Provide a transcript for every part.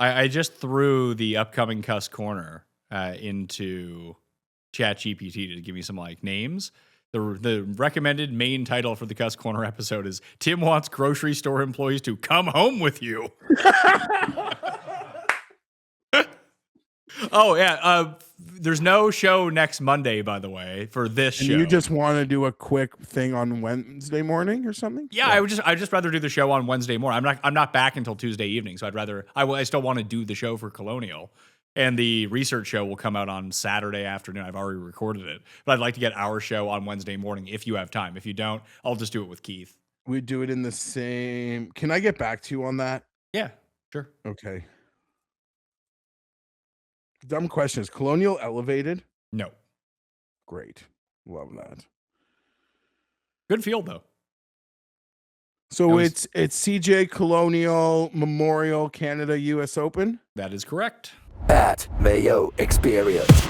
I just threw the upcoming Cust Corner into ChatGPT to give me some like names. The recommended main title for the Cust Corner episode is Tim wants grocery store employees to come home with you. Oh, yeah. There's no show next Monday, by the way, for this show. You just want to do a quick thing on Wednesday morning or something? Yeah, I'd just rather do the show on Wednesday morning. I'm not back until Tuesday evening, so I still want to do the show for Colonial. And the research show will come out on Saturday afternoon. I've already recorded it. But I'd like to get our show on Wednesday morning if you have time. If you don't, I'll just do it with Keith. We do it in the same. Can I get back to you on that? Yeah, sure. Okay. Dumb question. Is Colonial elevated? No. Great. Love that. Good field, though. So it's CJ Colonial Memorial Canada US Open? That is correct. At Mayo Experience.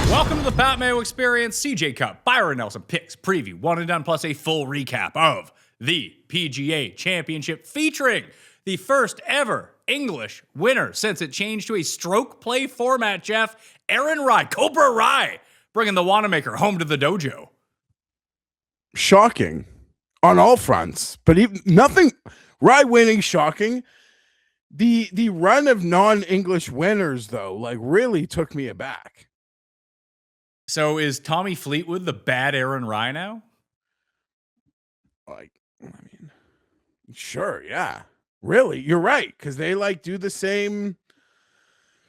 Welcome to the Pat Mayo Experience CJ Cup Byron Nelson picks, preview, one and done, plus a full recap of the PGA Championship featuring the first ever English winner since it changed to a stroke play format, Geoff. Aaron Rai, Cobra Rai, bringing the Wanamaker home to the dojo. Shocking on all fronts, but even nothing. Rai winning, shocking. The run of non-English winners, though, like really took me aback. So is Tommy Fleetwood the bad Aaron Rai now? Like, I mean, sure, yeah. Really, you're right, because they like do the same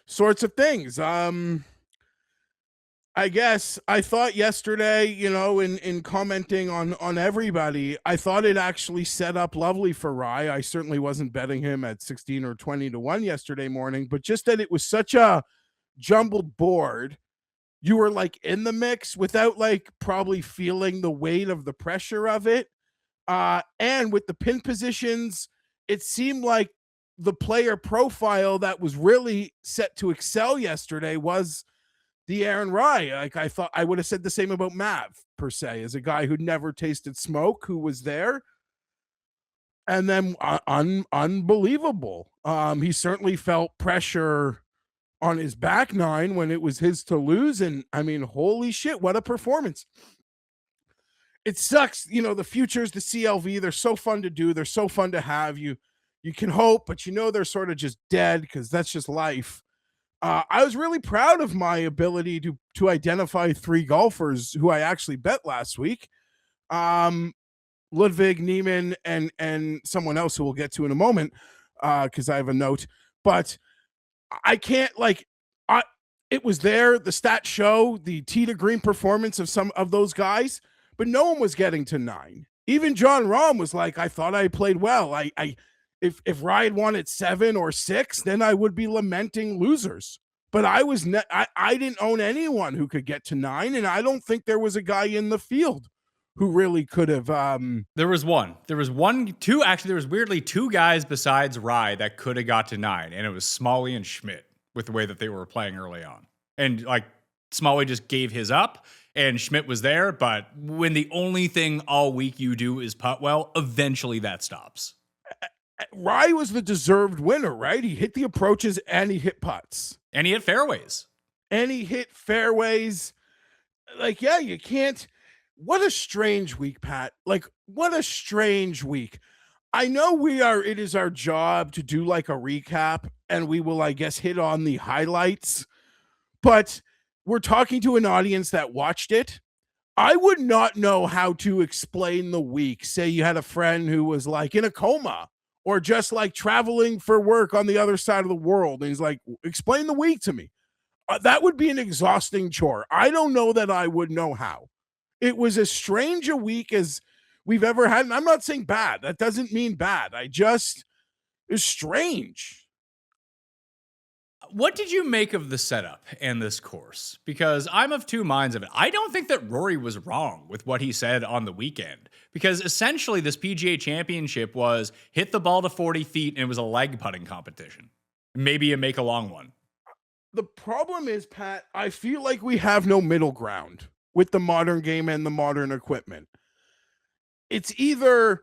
sorts of things. I guess I thought yesterday, in commenting on everybody, I thought it actually set up lovely for Rai. I certainly wasn't betting him at 16 or 20 to 1 yesterday morning, but just that it was such a jumbled board. You were like in the mix without like probably feeling the weight of the pressure of it. And with the pin positions, it seemed like the player profile that was really set to excel yesterday was the Aaron Rai. Like I thought I would have said the same about Mav per se, as a guy who'd never tasted smoke, who was there. And then unbelievable. He certainly felt pressure on his back nine when it was his to lose. And I mean, holy shit, what a performance. It sucks. The futures, the CLV, they're so fun to do. They're so fun to have. You can hope, but they're sort of just dead because that's just life. I was really proud of my ability to identify 3 golfers who I actually bet last week. Ludwig, Neiman, and someone else who we'll get to in a moment because I have a note. But I can't it was there. The stats show the tee to green performance of some of those guys, but no one was getting to 9. Even John Rahm was like, I thought I played well. If Rai had won at 7 or 6, then I would be lamenting losers. But I didn't own anyone who could get to 9, and I don't think there was a guy in the field who really could have. There was two. Actually, there was weirdly 2 guys besides Rai that could have got to 9, and it was Smalley and Schmidt with the way that they were playing early on. And like Smalley just gave his up, and Schmidt was there. But when the only thing all week you do is putt well, eventually that stops. Rai was the deserved winner, right? He hit the approaches and he hit putts. And he hit fairways. Like, yeah, you can't. What a strange week, Pat. Like, what a strange week. I know it is our job to do like a recap, and we will, I guess, hit on the highlights. But we're talking to an audience that watched it. I would not know how to explain the week. Say you had a friend who was like in a coma, or just like traveling for work on the other side of the world. And he's like, explain the week to me. That would be an exhausting chore. I don't know that I would know how. It was as strange a week as we've ever had. And I'm not saying bad. That doesn't mean bad. It's strange. What did you make of the setup and this course? Because I'm of 2 minds of it. I don't think that Rory was wrong with what he said on the weekend, because essentially this PGA Championship was hit the ball to 40 feet and it was a leg putting competition. Maybe a make a long one. The problem is, Pat, I feel like we have no middle ground with the modern game and the modern equipment. it's either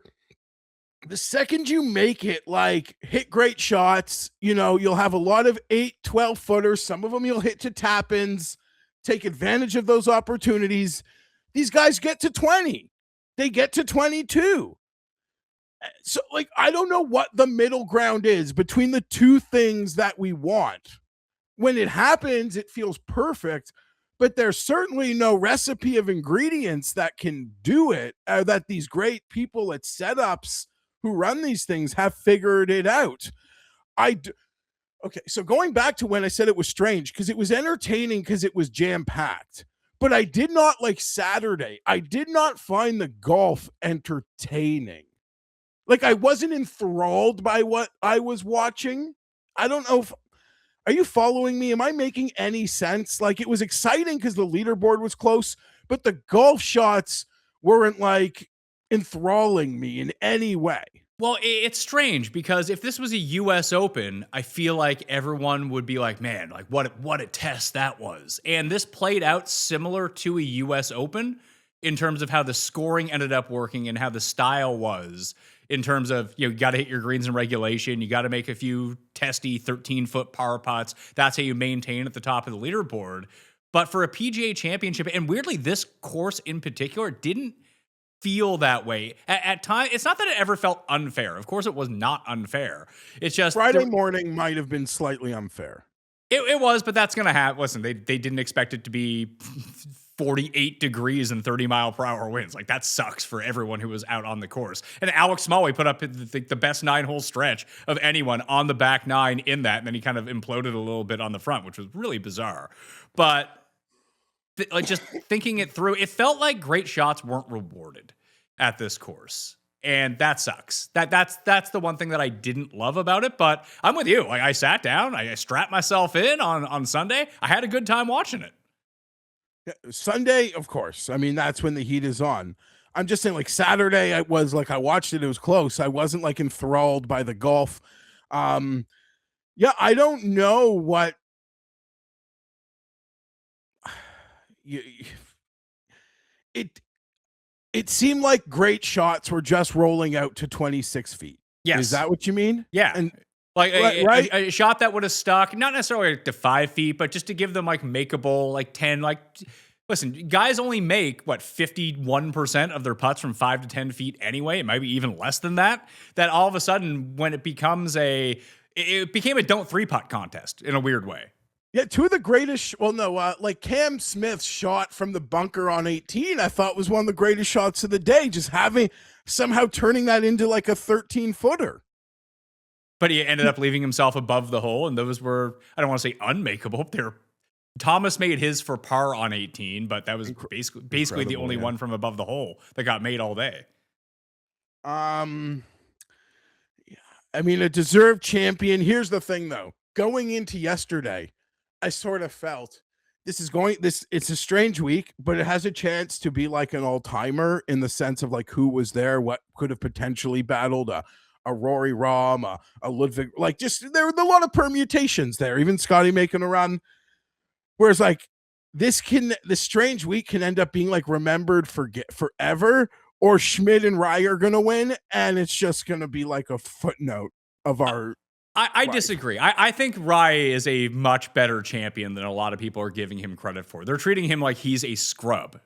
the second you make it, like hit great shots, you'll have a lot of 8-12 footers. Some of them you'll hit to tap ins, take advantage of those opportunities. These guys get to 20, they get to 22. So, like, I don't know what the middle ground is between the two things that we want. When it happens, it feels perfect, but there's certainly no recipe of ingredients that can do it, that these great people at setups who run these things have figured it out. Okay, so going back to when I said it was strange, because it was entertaining because it was jam-packed, but I did not like Saturday. I did not find the golf entertaining. Like, I wasn't enthralled by what I was watching. I don't know if, are you following me? Am I making any sense? Like, it was exciting because the leaderboard was close, but the golf shots weren't like enthralling me in any way. Well, it's strange because if this was a US Open, I feel like everyone would be like, man, like what a test that was. And this played out similar to a US Open in terms of how the scoring ended up working and how the style was. In terms of, you got to hit your greens in regulation. You got to make a few testy 13-foot par putts. That's how you maintain at the top of the leaderboard. But for a PGA Championship, and weirdly, this course in particular didn't feel that way. At times, it's not that it ever felt unfair. Of course, it was not unfair. It's just Friday morning might have been slightly unfair. It was, but that's going to happen. Listen, they didn't expect it to be 48 degrees and 30-mile-per-hour winds. Like, that sucks for everyone who was out on the course. And Alex Smalley put up the best 9-hole stretch of anyone on the back nine in that, and then he kind of imploded a little bit on the front, which was really bizarre. But like, just thinking it through, it felt like great shots weren't rewarded at this course. And that sucks. That's the one thing that I didn't love about it. But I'm with you. Like, I sat down, I strapped myself in on Sunday. I had a good time watching it. Sunday, of course. I mean, that's when the heat is on. I'm just saying, like, Saturday, I was like, I watched it. It was close. I wasn't like enthralled by the golf. Yeah, I don't know what. It seemed like great shots were just rolling out to 26 feet. Yes. Is that what you mean? Yeah. And like right? a shot that would have stuck, not necessarily to 5 feet, but just to give them like makeable, like 10, like, listen, guys only make 51% of their putts from 5 to 10 feet anyway. It might be even less than that. That all of a sudden, when it became a don't 3-putt contest in a weird way. Yeah, two of the greatest, like Cam Smith's shot from the bunker on 18, I thought was one of the greatest shots of the day, just somehow turning that into like a 13-footer. But he ended up leaving himself above the hole, and those were, I don't want to say unmakeable. Thomas made his for par on 18, but that was basically the only one from above the hole that got made all day. Yeah, I mean, a deserved champion. Here's the thing, though. Going into yesterday, I sort of felt it's a strange week, but it has a chance to be like an all-timer in the sense of like who was there, what could have potentially battled a Rory Rahm, a Ludwig, like just there were a lot of permutations there, even Scotty making a run. Whereas like this strange week can end up being like remembered forever, or Schmidt and Rai are going to win. And it's just going to be like a footnote of our, I disagree. I think Rai is a much better champion than a lot of people are giving him credit for. They're treating him like he's a scrub.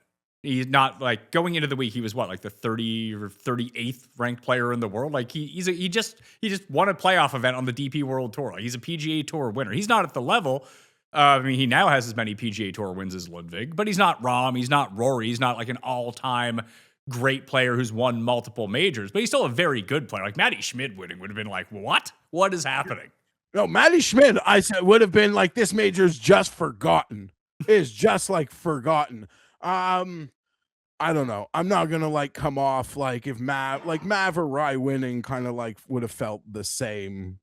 He's not, like, going into the week, he was like the 30 or 38th ranked player in the world. Like he just won a playoff event on the DP World Tour. Like, he's a PGA Tour winner. He's not at the level. I mean, he now has as many PGA Tour wins as Ludwig, but he's not Rahm. He's not Rory. He's not like an all-time great player who's won multiple majors, but he's still a very good player. Like, Matty Schmidt winning would have been like, what is happening? No, Matty Schmidt, I said, would have been like, this major's just forgotten. It's just like forgotten. I don't know. I'm not gonna like come off like if Mav or Rai winning kind of like would have felt the same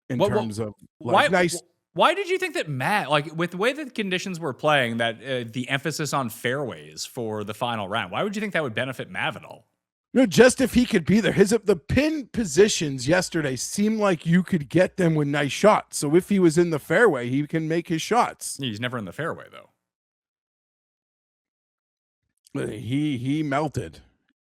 in terms of like nice. Why did you think that Matt, like with the way that the conditions were playing, that the emphasis on fairways for the final round, why would you think that would benefit Mav at all? No, just if he could be there. The pin positions yesterday seemed like you could get them with nice shots. So if he was in the fairway, he can make his shots. He's never in the fairway though. He melted.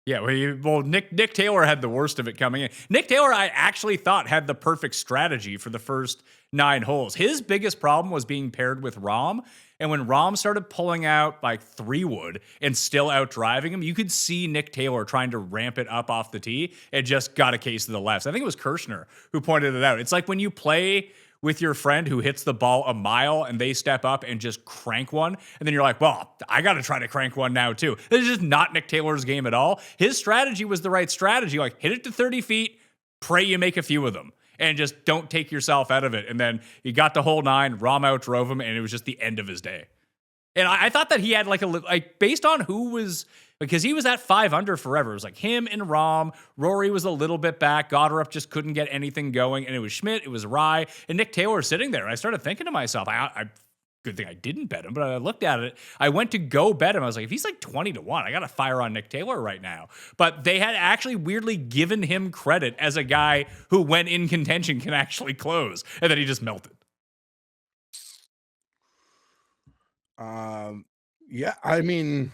Yeah, well, Nick Taylor had the worst of it coming in. Nick Taylor, I actually thought, had the perfect strategy for the first 9 holes. His biggest problem was being paired with Rahm. And when Rahm started pulling out like 3-wood and still out driving him, you could see Nick Taylor trying to ramp it up off the tee. It just got a case of the lefts. I think it was Kirshner who pointed it out. It's like when you play with your friend who hits the ball a mile and they step up and just crank one. And then you're like, well, I got to try to crank one now too. This is just not Nick Taylor's game at all. His strategy was the right strategy. Like, hit it to 30 feet, pray you make a few of them, and just don't take yourself out of it. And then he got to hole 9, Rahm outdrove him, and it was just the end of his day. And I thought that he had like based on who was, because he was at 5 under forever. It was like him and Rahm. Rory was a little bit back. Goddard just couldn't get anything going. And it was Schmidt, it was Rai, and Nick Taylor sitting there. And I started thinking to myself, good thing I didn't bet him, but I looked at it. I went to go bet him. I was like, if he's like 20-1, I got to fire on Nick Taylor right now. But they had actually weirdly given him credit as a guy who, when in contention, can actually close. And then he just melted. Yeah, I mean,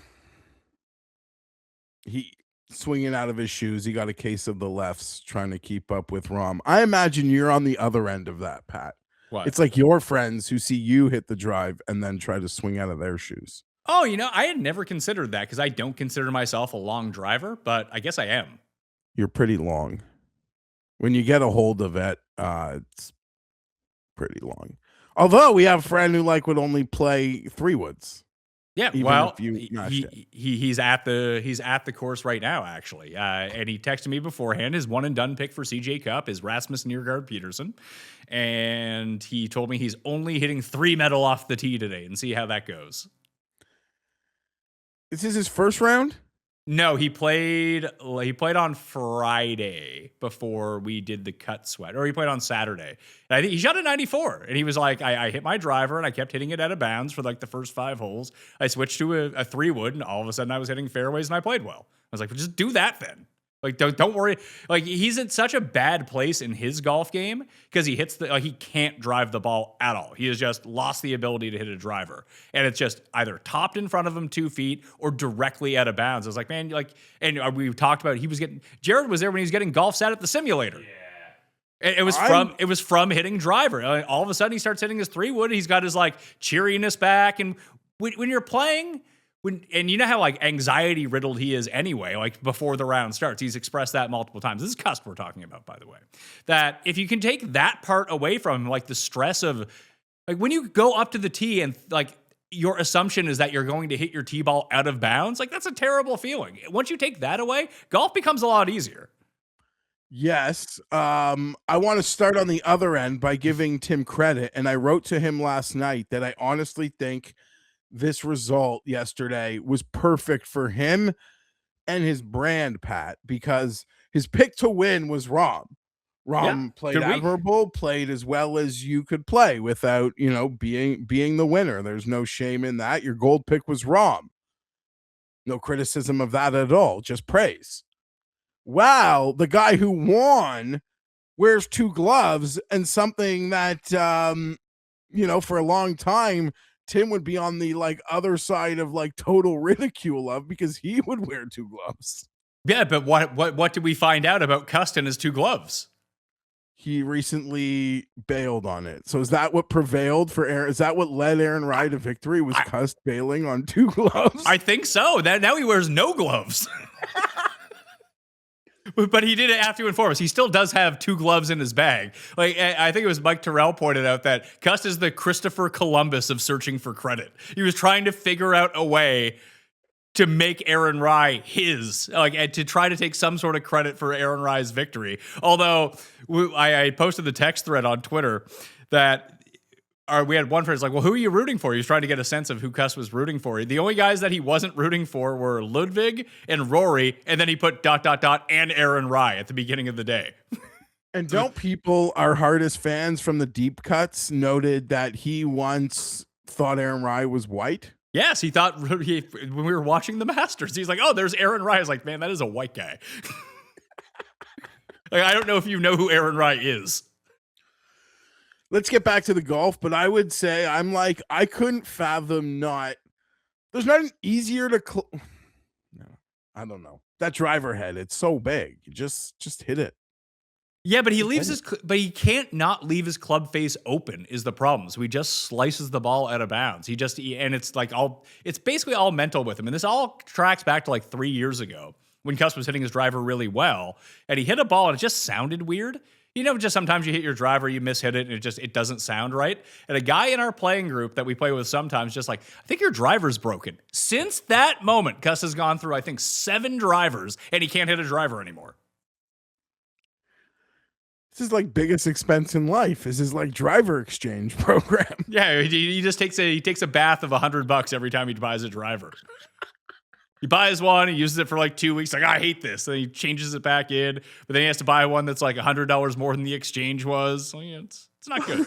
he swinging out of his shoes. He got a case of the lefts trying to keep up with Rahm. I imagine you're on the other end of that, Pat. What? It's like your friends who see you hit the drive and then try to swing out of their shoes. Oh, I had never considered that because I don't consider myself a long driver, but I guess I am. You're pretty long. When you get a hold of it, it's pretty long. Although we have a friend who would only play 3-woods. Yeah, Even well, if you he's at the course right now, actually, and he texted me beforehand. His one and done pick for CJ Cup is Rasmus Neergaard-Petersen, and he told me he's only hitting 3 metal off the tee today, and see how that goes. Is this his first round? No, he played on Friday before we did the cut sweat, or he played on Saturday. And I think he shot a 94, and he was like, I hit my driver, and I kept hitting it out of bounds for the first 5 holes. I switched to a 3-wood, and all of a sudden I was hitting fairways, and I played well. I was like, well, just do that then. Don't worry. He's in such a bad place in his golf game because he hits he can't drive the ball at all. He has just lost the ability to hit a driver. And it's just either topped in front of him 2 feet or directly out of bounds. I was like, man, and we talked about Jared was there when he was getting golf set at the simulator. Yeah. It was from hitting driver. All of a sudden he starts hitting his 3-wood. He's got his cheeriness back. And when you're playing, and you know how anxiety riddled he is anyway, before the round starts. He's expressed that multiple times. This is Cust we're talking about, by the way. That if you can take that part away from him, the stress of when you go up to the tee and your assumption is that you're going to hit your tee ball out of bounds, that's a terrible feeling. Once you take that away, golf becomes a lot easier. Yes. I want to start on the other end by giving Tim credit. And I wrote to him last night that I honestly think this result yesterday was perfect for him and his brand, Pat, because his pick to win was Rahm. Rahm played admirable, played as well as you could play without, being the winner. There's no shame in that. Your gold pick was Rahm. No criticism of that at all, just praise. Wow, the guy who won wears 2 gloves, and something that for a long time Tim would be on the other side of total ridicule of, because he would wear 2 gloves. Yeah, but what did we find out about Cust and his 2 gloves? He recently bailed on it. So is that what prevailed for Aaron? Is that what led Aaron Rai to victory? Was Cust bailing on 2 gloves? I think so. Now he wears no gloves. But he did have to inform us. He still does have 2 gloves in his bag. I think it was Mike Terrell pointed out that Cust is the Christopher Columbus of searching for credit. He was trying to figure out a way to make Aaron Rai his, and to try to take some sort of credit for Aaron Rai's victory. Although I posted the text thread on Twitter that we had one friend well, who are you rooting for? He was trying to get a sense of who Cust was rooting for. The only guys that he wasn't rooting for were Ludwig and Rory, and then he put ... and Aaron Rai at the beginning of the day. And don't people, our hardest fans from the deep cuts, noted that he once thought Aaron Rai was white? Yes, he thought when we were watching the Masters, he's like, oh, there's Aaron Rai. I was like, man, that is a white guy. I don't know if you know who Aaron Rai is. Let's get back to the golf, but I would say I couldn't fathom there's not an easier to I don't know. That driver head, it's so big. You just hit it. Yeah, but he can't not leave his club face open is the problem. So he just slices the ball out of bounds. And it's like it's basically all mental with him. And this all tracks back to like 3 years ago when Cust was hitting his driver really well, and he hit a ball and it just sounded weird. Just sometimes you hit your driver, you mishit it, and it doesn't sound right. And a guy in our playing group that we play with sometimes just like, I think your driver's broken. Since that moment, Cust has gone through, I think, 7 drivers, and he can't hit a driver anymore. This is like biggest expense in life. This is like driver exchange program. Yeah, he just takes a bath of $100 every time he buys a driver. He buys one, he uses it for like 2 weeks, like, I hate this. Then he changes it back in, but then he has to buy one that's like $100 more than the exchange was. So yeah, it's not good.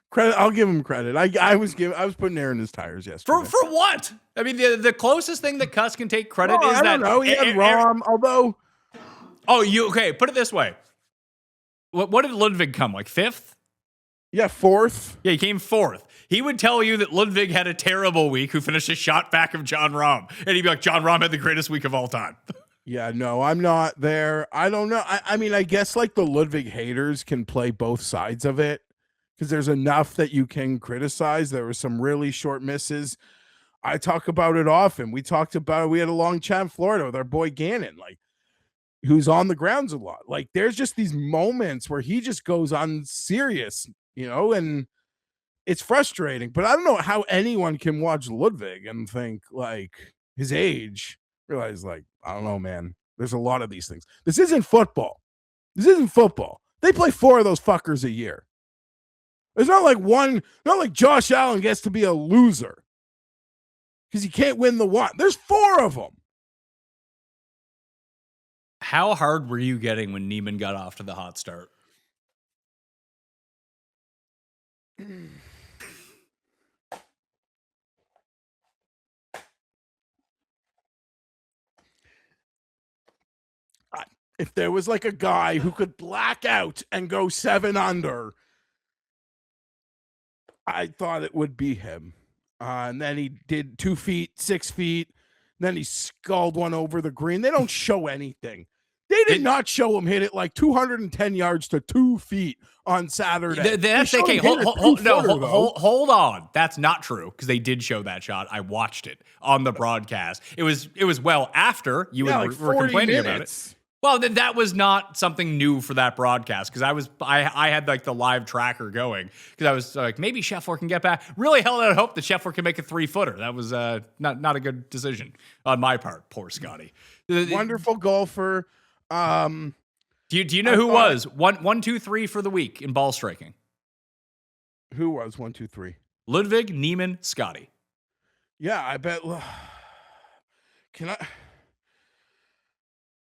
Credit, I'll give him credit. I was putting air in his tires yesterday. For what? I mean, the closest thing that Cust can take credit is I don't know. He had Rom, although. Oh, okay. Put it this way. What did Ludwig come, like 5th? Yeah, 4th. Yeah, he came 4th. He would tell you that Ludwig had a terrible week, who finished a shot back of John Rahm. And he'd be like, John Rahm had the greatest week of all time. Yeah, no, I'm not there. I don't know. I mean, I guess like the Ludwig haters can play both sides of it, because there's enough that you can criticize. There were some really short misses. I talk about it often. We had a long chat in Florida with our boy Gannon, like, who's on the grounds a lot. Like, there's just these moments where he just goes on serious, and it's frustrating. But I don't know how anyone can watch Ludwig and think, like, his age, realize, like, I don't know, man. There's a lot of these things. This isn't football. They play 4 of those fuckers a year. It's not like Josh Allen gets to be a loser because he can't win the one. There's 4 of them. How hard were you getting when Neiman got off to the hot start? If there was like a guy who could black out and go 7 under, I thought it would be him. And then he did 2 feet, 6 feet. Then he sculled one over the green. They don't show anything. They did not show him hit it like 210 yards to 2 feet on Saturday. That's okay. Hold on. That's not true, because they did show that shot. I watched it on the broadcast. It was well after you were complaining about it. Well, that was not something new for that broadcast, because I had like the live tracker going, because I was like, maybe Scheffler can get back. Really held out hope that Scheffler can make a 3-footer. That was not a good decision on my part. Poor Scotty. Wonderful golfer. Do you know who was 1, 2, 3 for the week in ball striking? Who was 1, 2, 3? Ludwig, Neiman, Scotty. Yeah, I bet. Can I?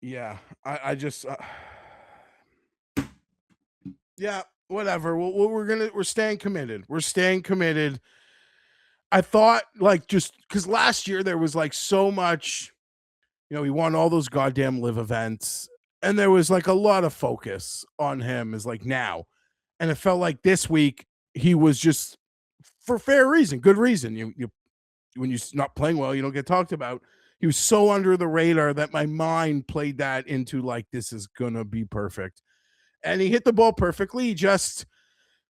Yeah, I just. Yeah, whatever. We're staying committed. We're staying committed. I thought, like, just because last year there was like so much. He won all those goddamn live events, and there was like a lot of focus on him as like now. And it felt like this week he was just, for fair reason, good reason. When you're not playing well, you don't get talked about. He was so under the radar that my mind played that into like, this is going to be perfect. And he hit the ball perfectly. He just,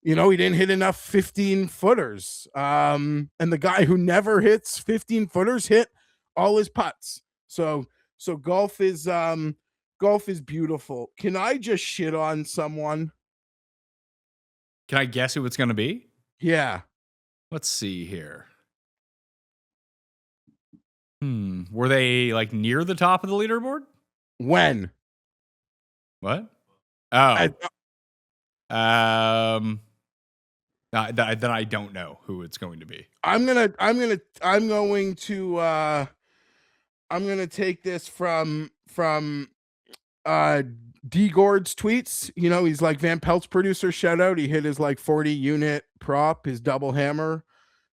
he didn't hit enough 15 footers. And the guy who never hits 15 footers hit all his putts. So golf is beautiful. Can I just shit on someone? Can I guess who it's going to be? Yeah. Let's see here. Were they like near the top of the leaderboard? When? What? Oh. Then I don't know who it's going to be. I'm going to take this from D Gord's tweets. He's like Van Pelt's producer. Shout out. He hit his like 40 unit prop, his double hammer.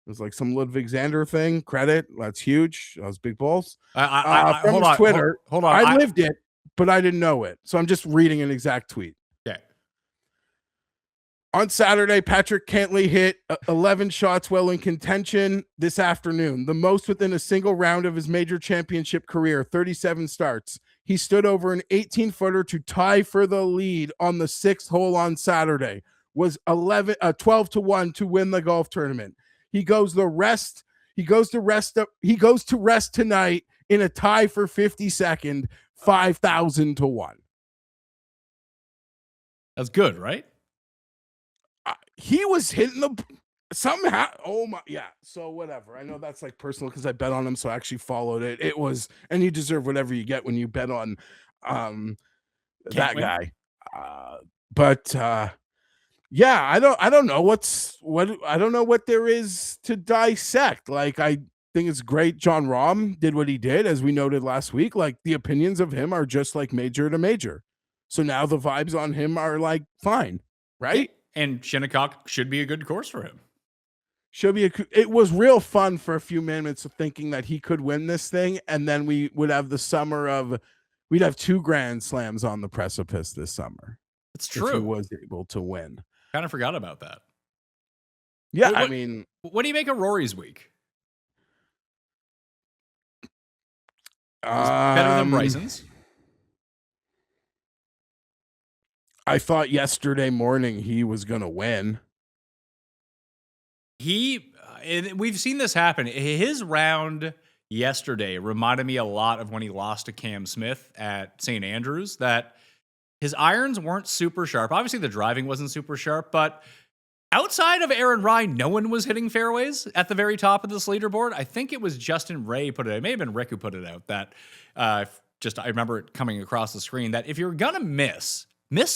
It was like some Ludwig Xander thing. Credit. That's huge. That was big balls. From his Twitter. Hold on. I lived it, but I didn't know it. So I'm just reading an exact tweet. Okay. On Saturday, Patrick Cantlay hit 11 shots while in contention this afternoon, the most within a single round of his major championship career, 37 starts. He stood over an 18-footer to tie for the lead on the 6th hole on Saturday, was 12 to 1 to win the golf tournament. He goes to rest tonight in a tie for 52nd, 5,000 to 1. That's good, right? He was hitting the somehow. Oh my, yeah. So whatever. I know that's like personal because I bet on him, so I actually followed it. It was, and you deserve whatever you get when you bet on that guy. Yeah, I don't know I don't know what there is to dissect. Like, I think it's great John Rahm did what he did, as we noted last week. Like, the opinions of him are just like major to major. So now the vibes on him are like fine, right? And Shinnecock should be a good course for him. It was real fun for a few minutes of thinking that he could win this thing, and then we would have the summer of, we'd have 2 Grand Slams on the precipice this summer. It's true. If he was able to win. Kind of forgot about that. Yeah, what do you make of Rory's week? Better than Bryson's. I thought yesterday morning he was going to win. We've seen this happen. His round yesterday reminded me a lot of when he lost to Cam Smith at St. Andrews, that his irons weren't super sharp. Obviously, the driving wasn't super sharp, but outside of Aaron Rai, no one was hitting fairways at the very top of this leaderboard. I think it was Justin Ray put it out. It may have been Rick who put it out, that I remember it coming across the screen, that if you're going to miss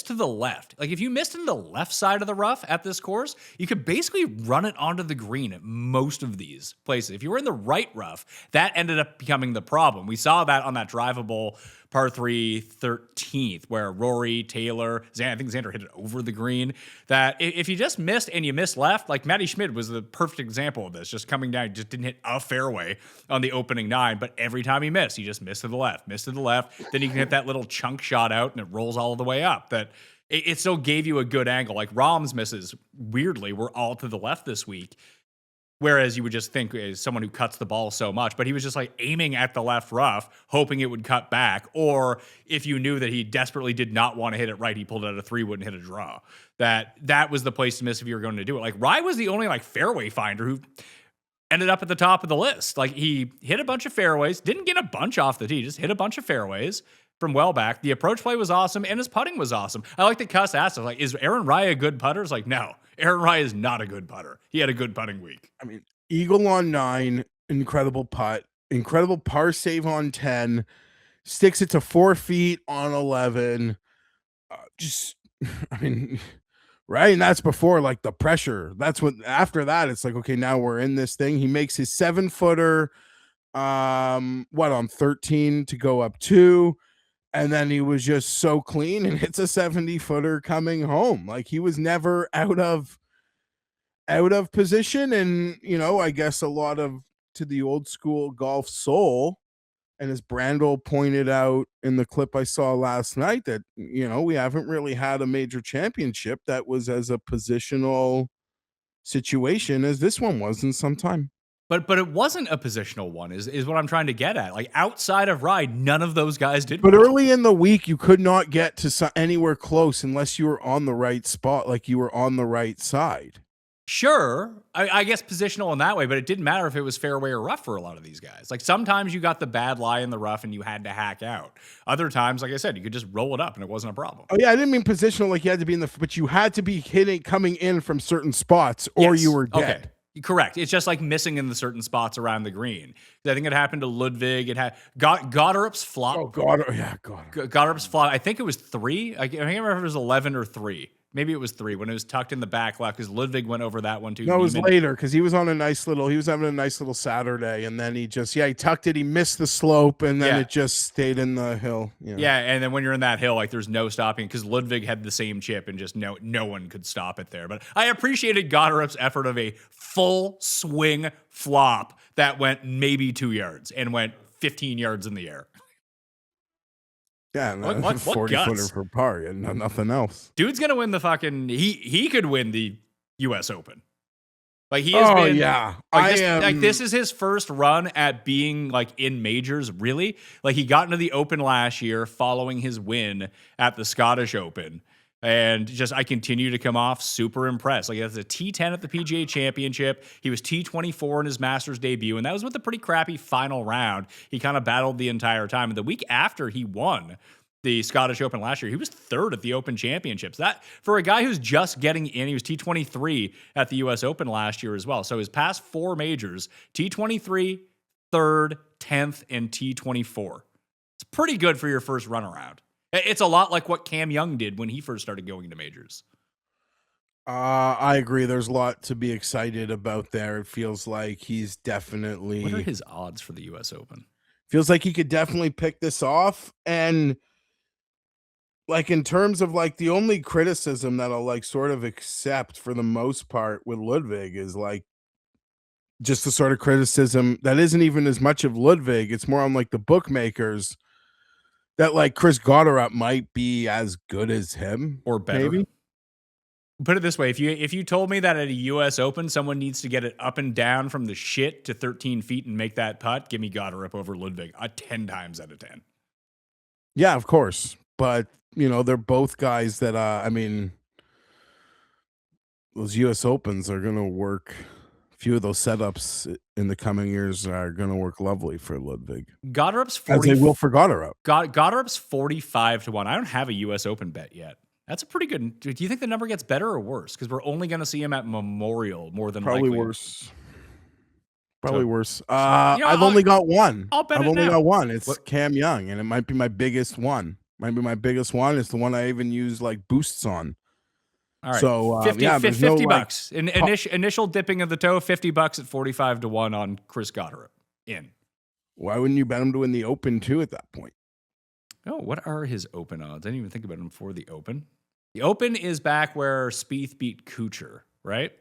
to the left. Like, if you missed in the left side of the rough at this course, you could basically run it onto the green at most of these places. If you were in the right rough, that ended up becoming the problem. We saw that on that drivable par 3 13th, where Rory, Taylor, I think Xander hit it over the green. That if you just missed and you missed left, like Matty Schmid was the perfect example of this, just coming down, just didn't hit a fairway on the opening 9, but every time he missed, he just missed to the left. Then you can hit that little chunk shot out and it rolls all the way up. That it still gave you a good angle. Like, Rahm's misses, weirdly, were all to the left this week. Whereas you would just think as someone who cuts the ball so much, but he was just like aiming at the left rough, hoping it would cut back. Or if you knew that he desperately did not want to hit it right, he pulled out a 3-wood and hit a draw. That was the place to miss if you were going to do it. Like, Rai was the only like fairway finder who ended up at the top of the list. Like, he hit a bunch of fairways, didn't get a bunch off the tee, just hit a bunch of fairways from well back. The approach play was awesome, and his putting was awesome. I like that Cust asked us, like, is Aaron Rai a good putter? It's like, no. Aaron Rai is not a good putter. He had a good putting week. I mean, eagle on 9, incredible putt, incredible par save on 10, sticks it to 4 feet on 11. Right. And that's before like the pressure. That's what, after that, it's like, okay, now we're in this thing. He makes his 7-footer, on 13 to go up 2. And then he was just so clean and hits a 70-footer coming home. Like, he was never out of position. And, I guess a lot of, to the old school golf soul, and as Brandel pointed out in the clip I saw last night, that, we haven't really had a major championship that was as a positional situation as this one was in some time. But it wasn't a positional one, is what I'm trying to get at. Like, outside of Rai, none of those guys did. But early in the week, you could not get to anywhere close unless you were on the right spot, like you were on the right side. Sure, I guess positional in that way, but it didn't matter if it was fairway or rough for a lot of these guys. Like, sometimes you got the bad lie in the rough and you had to hack out. Other times, like I said, you could just roll it up and it wasn't a problem. Oh yeah, I didn't mean positional like you had to be but you had to be coming in from certain spots, or you were dead. Okay. Correct. It's just like missing in the certain spots around the green. I think it happened to Ludwig. It had Goddard's flop. Oh, Goddard. Goddard's flop. I think it was 3. I can't remember if it was 11 or 3. Maybe it was 3 when it was tucked in the back left, because Ludwig went over that one too. No, it was later because he was having a nice little Saturday, and then he tucked it. He missed the slope, and then it just stayed in the hill. Yeah, and then when you're in that hill, like, there's no stopping, because Ludwig had the same chip, and just no one could stop it there. But I appreciated Goddard's effort of a full swing flop that went maybe 2 yards and went 15 yards in the air. Yeah, and What 40 guts? footer for par and nothing else. Dude's gonna win the fucking. He could win the U.S. Open. Like he has been. Yeah, Like this is his first run at being like in majors. Really, like he got into the Open last year following his win at the Scottish Open. And just, I continue to come off super impressed. Like, he has a T10 at the PGA Championship. He was T24 in his Masters debut, and that was with a pretty crappy final round. He kind of battled the entire time. And the week after he won the Scottish Open last year, he was third at the Open Championships. That, for a guy who's just getting in, he was T23 at the US Open last year as well. So his past 4 majors, T23, third, 10th, and T24. It's pretty good for your first run around. It's a lot like what Cam Young did when he first started going into majors. I agree. There's a lot to be excited about there. It feels like he's definitely. What are his odds for the U.S. Open? Feels like he could definitely pick this off. And like in terms of like the only criticism that I'll like sort of accept for the most part with Ludwig is like just the sort of criticism that isn't even as much of Ludwig. It's more on like the bookmakers. That like Chris Gotterup might be as good as him or better. Maybe? Put it this way: if you told me that at a U.S. Open someone needs to get it up and down from the shit to 13 feet and make that putt, give me Gotterup over Ludwig 10 times out of 10. Yeah, of course, but you know they're both guys that I mean, those U.S. Opens are going to work. A few of those setups in the coming years are going to work lovely for Ludwig. Gotterup's 40. As they will for Gotterup. Gotterup's 45-1. I don't have a U.S. Open bet yet. That's a pretty good. Do you think the number gets better or worse? Because we're only going to see him at Memorial more than probably likely. Worse. Probably worse. You know, I've only got one. I'll bet I've it only now. got one. It's Cam Young, and it might be my biggest one. Might be my biggest one. It's the one I even use like boosts on. All right. So 50 no, bucks. Initial dipping of the toe, $50 at 45-1 on Chris Gotterup. In. Why wouldn't you bet him to win the Open too at that point? Oh, what are his Open odds? I didn't even think about him for the Open. The Open is back where Spieth beat Kuchar, right?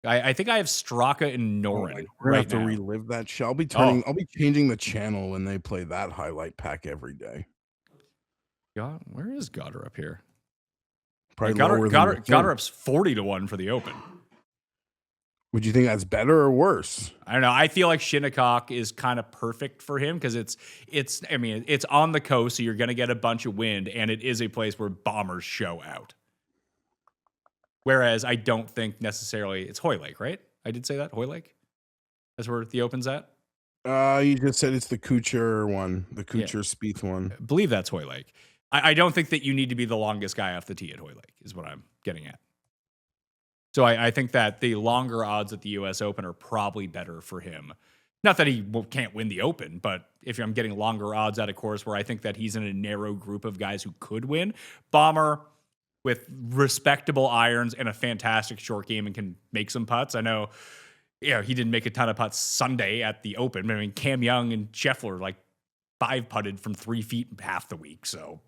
I think I have Straka and Noren. We're gonna have to relive that shit. I'll be changing the channel when they play that highlight pack every day. God, where is Gotterup here? Probably Gotterup's 40-1 for the Open. Would you think that's better or worse? I don't know. I feel like Shinnecock is kind of perfect for him because it's on the coast, so you're going to get a bunch of wind, and it is a place where bombers show out. Whereas I don't think necessarily it's Hoylake, right? I did say that, Hoylake? That's where the Open's at? You just said it's the Kuchar one, the Kuchar Spieth one. I believe that's Hoylake. I don't think that you need to be the longest guy off the tee at Hoylake, is what I'm getting at. So I think that the longer odds at the U.S. Open are probably better for him. Not that he can't win the Open, but if I'm getting longer odds at a course where I think that he's in a narrow group of guys who could win, bomber with respectable irons and a fantastic short game and can make some putts. I know, he didn't make a ton of putts Sunday at the Open. I mean, Cam Young and Scheffler like 5-putted from 3 feet half the week, so.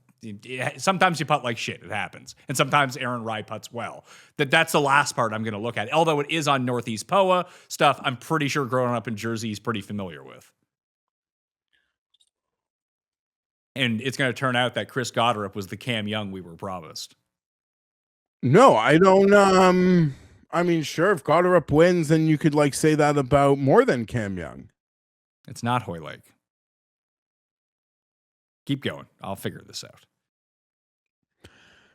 Sometimes you putt like shit. It happens. And sometimes Aaron Rai putts well. That's the last part I'm going to look at. Although it is on Northeast POA stuff, I'm pretty sure growing up in Jersey he's pretty familiar with. And it's going to turn out that Chris Gotterup was the Cam Young we were promised. No, I don't. I mean, sure, if Gotterup wins, then you could like say that about more than Cam Young. It's not Hoylake. Keep going. I'll figure this out.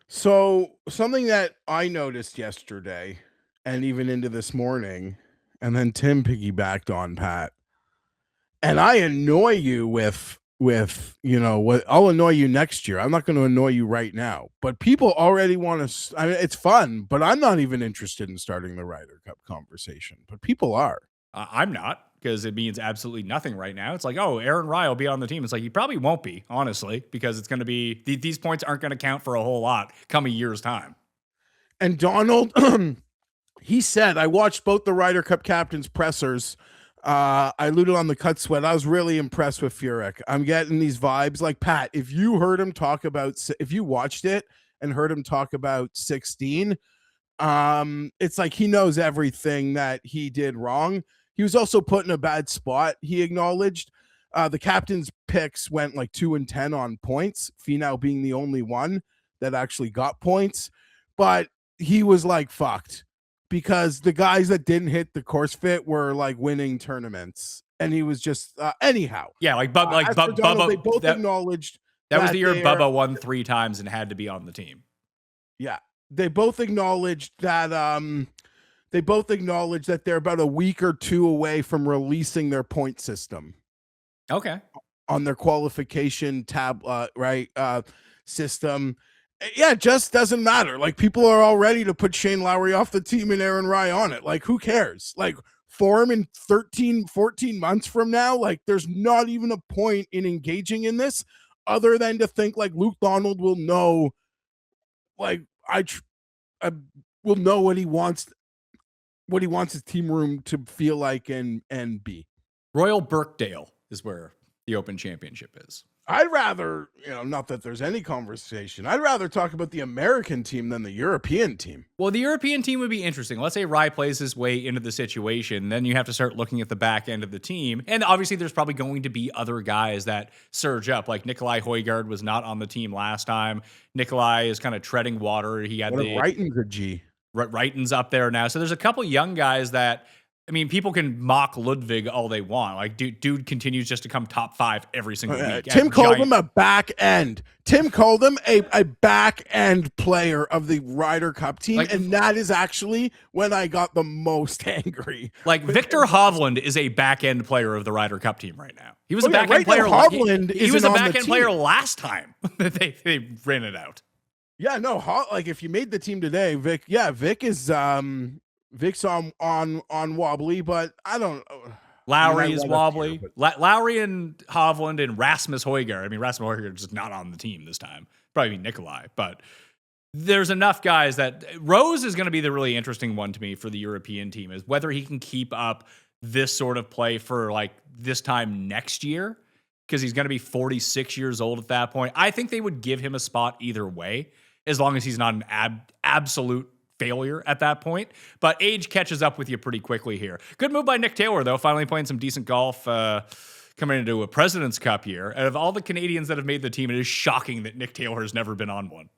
So something that I noticed yesterday and even into this morning, and then Tim piggybacked on Pat, and I annoy you with what I'll annoy you next year. I'm not going to annoy you right now, but people already want to. I mean, it's fun, but I'm not even interested in starting the Ryder Cup conversation. But people are. I'm not, because it means absolutely nothing right now. It's like, oh, Aaron Rai will be on the team. It's like, he probably won't be, honestly, because it's going to be, these points aren't going to count for a whole lot come a year's time. And Donald, he said, I watched both the Ryder Cup captains' pressers. I alluded on the cut sweat. I was really impressed with Furyk. I'm getting these vibes. Like, Pat, if you watched it and heard him talk about 16, it's like he knows everything that he did wrong. He was also put in a bad spot, he acknowledged. The captain's picks went like 2 and 10 on points, Finau being the only one that actually got points. But he was like fucked because the guys that didn't hit the course fit were like winning tournaments. And he was just anyhow. Yeah, like Bubba. They both that, acknowledged that was the year Bubba won 3 times and had to be on the team. Yeah, they both acknowledged that. They both acknowledged that they're about a week or 2 away from releasing their point system. Okay. On their qualification system. Yeah, it just doesn't matter. Like, people are all ready to put Shane Lowry off the team and Aaron Rai on it. Like, who cares? Like, form in 13, 14 months from now, like, there's not even a point in engaging in this other than to think like Luke Donald will know, like, I will know what he wants his team room to feel like and be. Royal Birkdale is where the Open Championship is. I'd rather, not that there's any conversation. I'd rather talk about the American team than the European team. Well, the European team would be interesting. Let's say Rai plays his way into the situation. Then you have to start looking at the back end of the team. And obviously there's probably going to be other guys that surge up. Like Nikolai Højgaard was not on the team last time. Nikolai is kind of treading water. He had Wrighton's a G. Wrighton's up there now. So there's a couple young guys that, I mean, people can mock Ludwig all they want. Like, dude continues just to come top 5 every single week. Tim called him a back end. Tim called him a back end player of the Ryder Cup team, and that is actually when I got the most angry. Like, Victor Hovland is a back end player of the Ryder Cup team right now. He was a back end player. He was a back end player last time that they ran it out. Yeah, no, like if you made the team today, Vic is Vic's on wobbly, but I don't. Lowry is wobbly. Lowry and Hovland and Rasmus Højgaard. I mean, Rasmus Højgaard is just not on the team this time. Probably Nikolai, but there's enough guys that Rose is going to be the really interesting one to me for the European team, is whether he can keep up this sort of play for like this time next year, because he's going to be 46 years old at that point. I think they would give him a spot either way, as long as he's not an absolute failure at that point. But age catches up with you pretty quickly here. Good move by Nick Taylor, though, finally playing some decent golf coming into a President's Cup year. And of all the Canadians that have made the team, it is shocking that Nick Taylor has never been on one.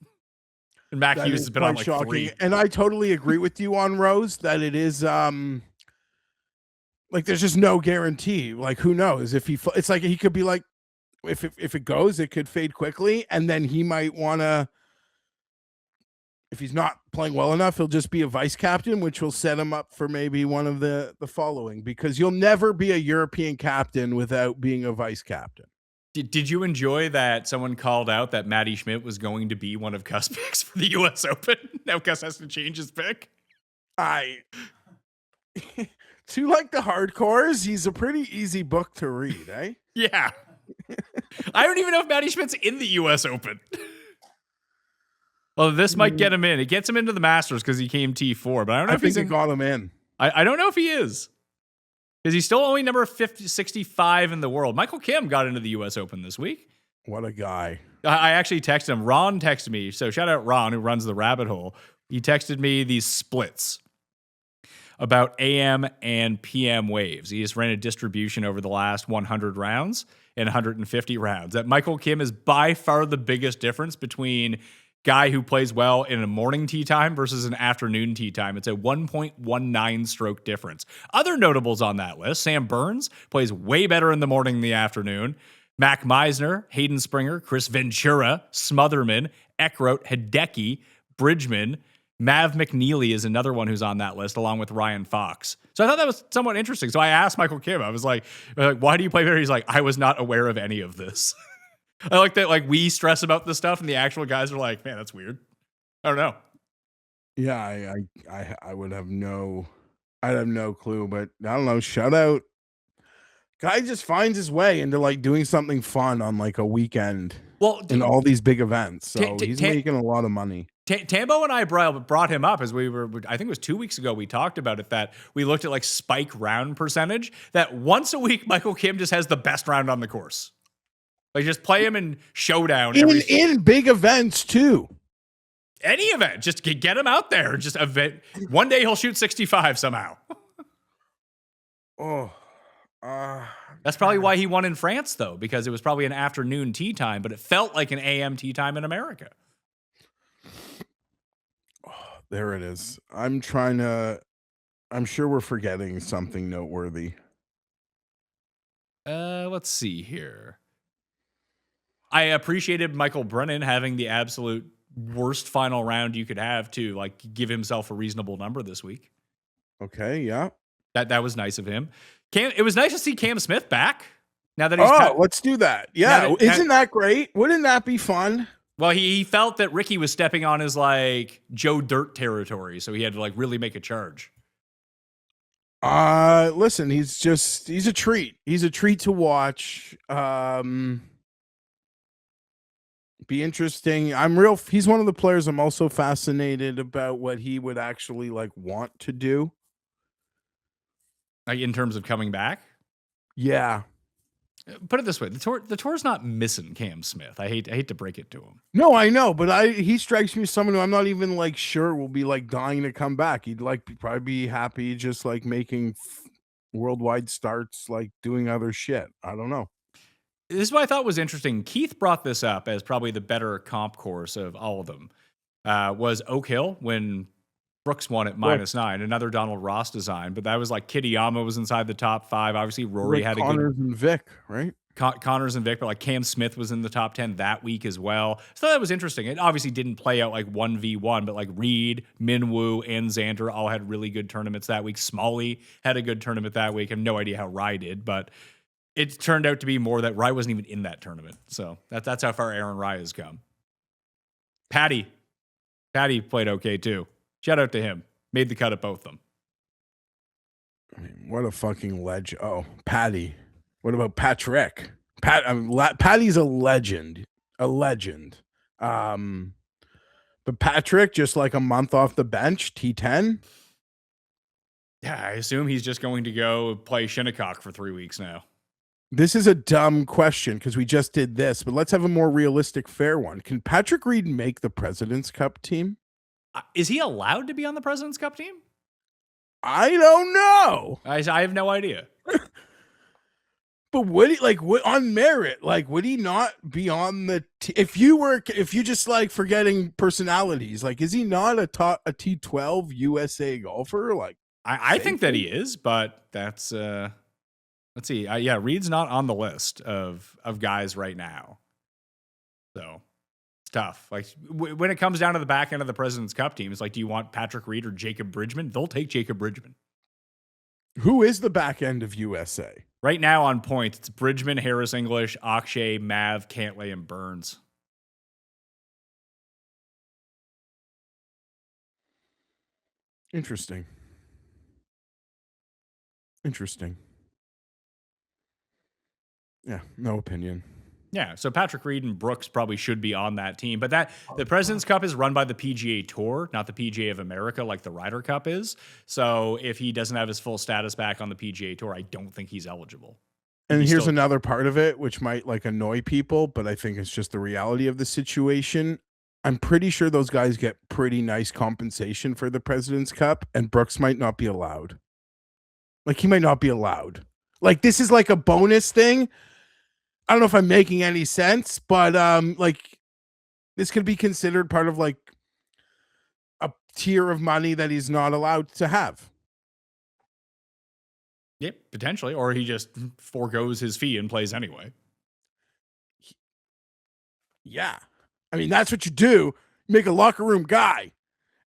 And Mac Hughes has been on like shocking. 3. And I totally agree with you on Rose that it is like there's just no guarantee. Like, who knows if it's like he could be like, if it goes, it could fade quickly, and then he might want to. If he's not playing well enough, he'll just be a vice captain, which will set him up for maybe one of the following, because you'll never be a European captain without being a vice captain. Did you enjoy that someone called out that Matty Schmidt was going to be one of Cust picks for the U.S. Open? Now Cust has to change his pick. To like the hardcores, he's a pretty easy book to read, eh? Yeah. I don't even know if Matty Schmidt's in the U.S. Open. Well, this might get him in. It gets him into the Masters because he came T4, but I don't know if he's in. Got him in. I don't know if he is, because he's still only number 65 in the world. Michael Kim got into the U.S. Open this week. What a guy. I actually texted him. Ron texted me. So shout out Ron, who runs the Rabbit Hole. He texted me these splits about AM and PM waves. He just ran a distribution over the last 100 rounds and 150 rounds. That Michael Kim is by far the biggest difference between guy who plays well in a morning tee time versus an afternoon tee time. It's a 1.19 stroke difference. Other notables on that list: Sam Burns plays way better in the morning than the afternoon. Mac Meisner, Hayden Springer, Chris Ventura, Smotherman, Eckroat, Hideki, Bridgman. Mav McNeely is another one who's on that list, along with Ryan Fox. So I thought that was somewhat interesting. So I asked Michael Kim, I was like, why do you play better? He's like, I was not aware of any of this. I like that, like, we stress about this stuff and the actual guys are like, man, that's weird. I don't know. Yeah, I would have I'd have no clue, but I don't know. Shout out. Guy just finds his way into like doing something fun on like a weekend. Well, in all these big events. So he's making a lot of money. Tambo and I brought him up as we were, I think it was 2 weeks ago, we talked about it, that we looked at like spike round percentage, that once a week, Michael Kim just has the best round on the course. Like, just play him in showdown. In big events, too. Any event. Just get him out there. Just event. One day he'll shoot 65 somehow. Oh. That's probably why he won in France, though, because it was probably an afternoon tee time, but it felt like an AM tee time in America. Oh, there it is. I'm sure we're forgetting something noteworthy. Let's see here. I appreciated Michael Brennan having the absolute worst final round you could have to like give himself a reasonable number this week. Okay, yeah. That was nice of him. It was nice to see Cam Smith back. Now that he's let's do that. Yeah, isn't that great? Wouldn't that be fun? Well, he felt that Ricky was stepping on his like Joe Dirt territory, so he had to like really make a charge. Listen, he's a treat. He's a treat to watch. Be interesting. He's one of the players I'm also fascinated about what he would actually like want to do. Like in terms of coming back? Yeah. Put it this way, the tour's not missing Cam Smith. I hate to break it to him. No, I know, but he strikes me as someone who I'm not even like sure will be like dying to come back. He'd like probably be happy just like making worldwide starts, like doing other shit. I don't know. This is what I thought was interesting. Keith brought this up as probably the better comp course of all of them. Was Oak Hill when Brooks won at -9, another Donald Ross design, but that was like Kitayama was inside the top 5. Obviously, Rory had Connors and Vic, right? Connors and Vic, but like Cam Smith was in the top 10 that week as well. So that was interesting. It obviously didn't play out like 1v1, but like Reed, Minwoo, and Xander all had really good tournaments that week. Smalley had a good tournament that week. I have no idea how Rai did, but it turned out to be more that Rai wasn't even in that tournament. So that's how far Aaron Rai has come. Patty played okay too. Shout out to him. Made the cut at both of them. I mean, what a fucking legend. Oh, Patty. What about Patrick? Patty's a legend. A legend. But Patrick, just like a month off the bench, T10. Yeah, I assume he's just going to go play Shinnecock for 3 weeks now. This is a dumb question because we just did this, but let's have a more realistic, fair one. Can Patrick Reed make the President's Cup team? Is he allowed to be on the President's Cup team? I don't know. I have no idea. But would he on merit? Like, would he not be on the if you just like forgetting personalities? Like, is he not a T12 USA golfer? Like, I think that he is, but that's let's see. Yeah, Reed's not on the list of guys right now, so. Tough. Like when it comes down to the back end of the President's Cup team, it's like, do you want Patrick Reed or Jacob Bridgman? They'll take Jacob Bridgman. Who is the back end of USA? Right now on points, it's Bridgman, Harris English, Akshay, Mav, Cantlay, and Burns. Interesting. Yeah, no opinion. Yeah, so Patrick Reed and Brooks probably should be on that team. But the President's Cup is run by the PGA Tour, not the PGA of America like the Ryder Cup is. So if he doesn't have his full status back on the PGA Tour, I don't think he's eligible. And here's another part of it, which might like annoy people, but I think it's just the reality of the situation. I'm pretty sure those guys get pretty nice compensation for the President's Cup, and Brooks might not be allowed. Like, he might not be allowed. Like, this is like a bonus thing. I don't know if I'm making any sense, but like this could be considered part of like a tier of money that he's not allowed to have. Yep, potentially, or he just forgoes his fee and plays anyway. Yeah, I mean that's what you do. You make a locker room guy,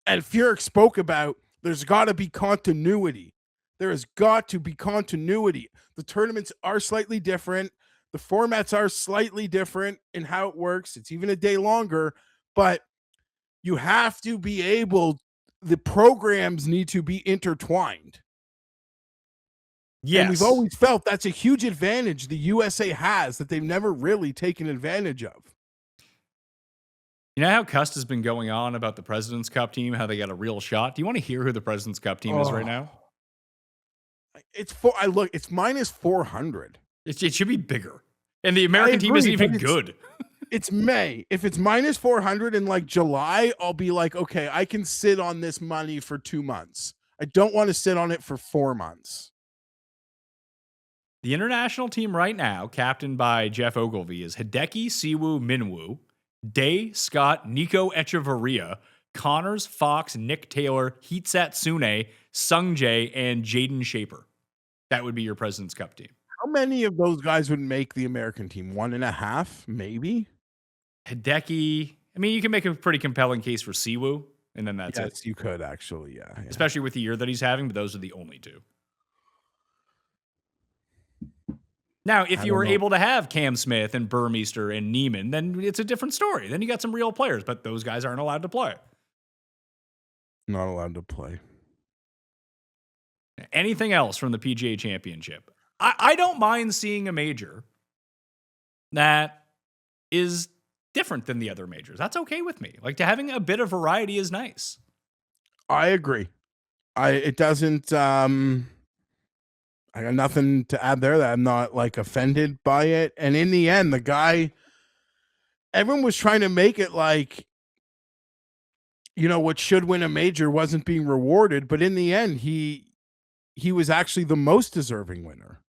and Fienberg spoke about. There's got to be continuity. There has got to be continuity. The tournaments are slightly different. The formats are slightly different in how it works. It's even a day longer, but you have to be able, the programs need to be intertwined. Yes. And we've always felt that's a huge advantage the USA has that they've never really taken advantage of. You know how Cust has been going on about the President's Cup team, how they got a real shot? Do you want to hear who the President's Cup team is right now? It's minus 400. It should be bigger. And the American team isn't even good. It's May. If it's minus 400 in like July, I'll be like, okay, I can sit on this money for 2 months. I don't want to sit on it for 4 months. The international team right now, captained by Jeff Ogilvy, is Hideki Siwoo Minwoo, Day Scott, Nico Echeverria, Connors, Fox, Nick Taylor, Heatsat Sune, Sung Jae, and Jaden Shaper. That would be your President's Cup team. How many of those guys would make the American team? 1.5, maybe? Hideki, I mean, you can make a pretty compelling case for Siwoo, and then that's it. Yes, you could actually, yeah. Especially with the year that he's having, but those are the only two. Now, if you were able to have Cam Smith and Burmeister and Neiman, then it's a different story. Then you got some real players, but those guys aren't allowed to play. Not allowed to play. Anything else from the PGA Championship? I don't mind seeing a major that is different than the other majors. That's okay with me. Like, having a bit of variety is nice. I agree. It doesn't I got nothing to add there. That I'm not like offended by it. And in the end, the guy, everyone was trying to make it like, you know, what should win a major wasn't being rewarded. But in the end, he was actually the most deserving winner.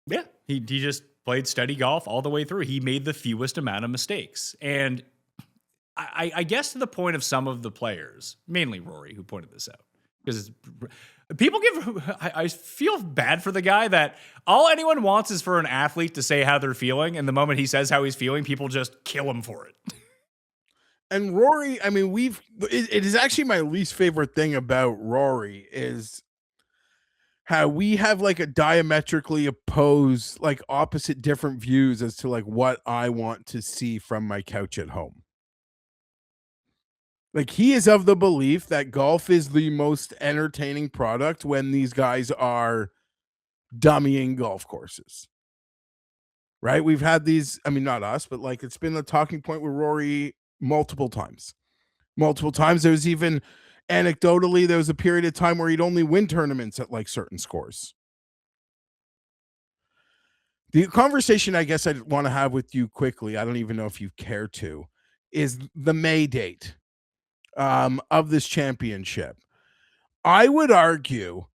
Yeah, he just played steady golf all the way through. He made the fewest amount of mistakes. And I guess to the point of some of the players, mainly Rory, who pointed this out, because people I feel bad for the guy that all anyone wants is for an athlete to say how they're feeling. And the moment he says how he's feeling, people just kill him for it. And Rory, I mean, it is actually my least favorite thing about Rory is how we have like a diametrically opposed, like opposite different views as to like what I want to see from my couch at home. Like, he is of the belief that golf is the most entertaining product when these guys are dummying golf courses. Right? We've had these, I mean, not us, but like it's been a talking point with Rory multiple times. There was even anecdotally, there was a period of time where he'd only win tournaments at like certain scores. The conversation I guess I'd want to have with you quickly, I don't even know if you care to, is the May date of this championship. I would argue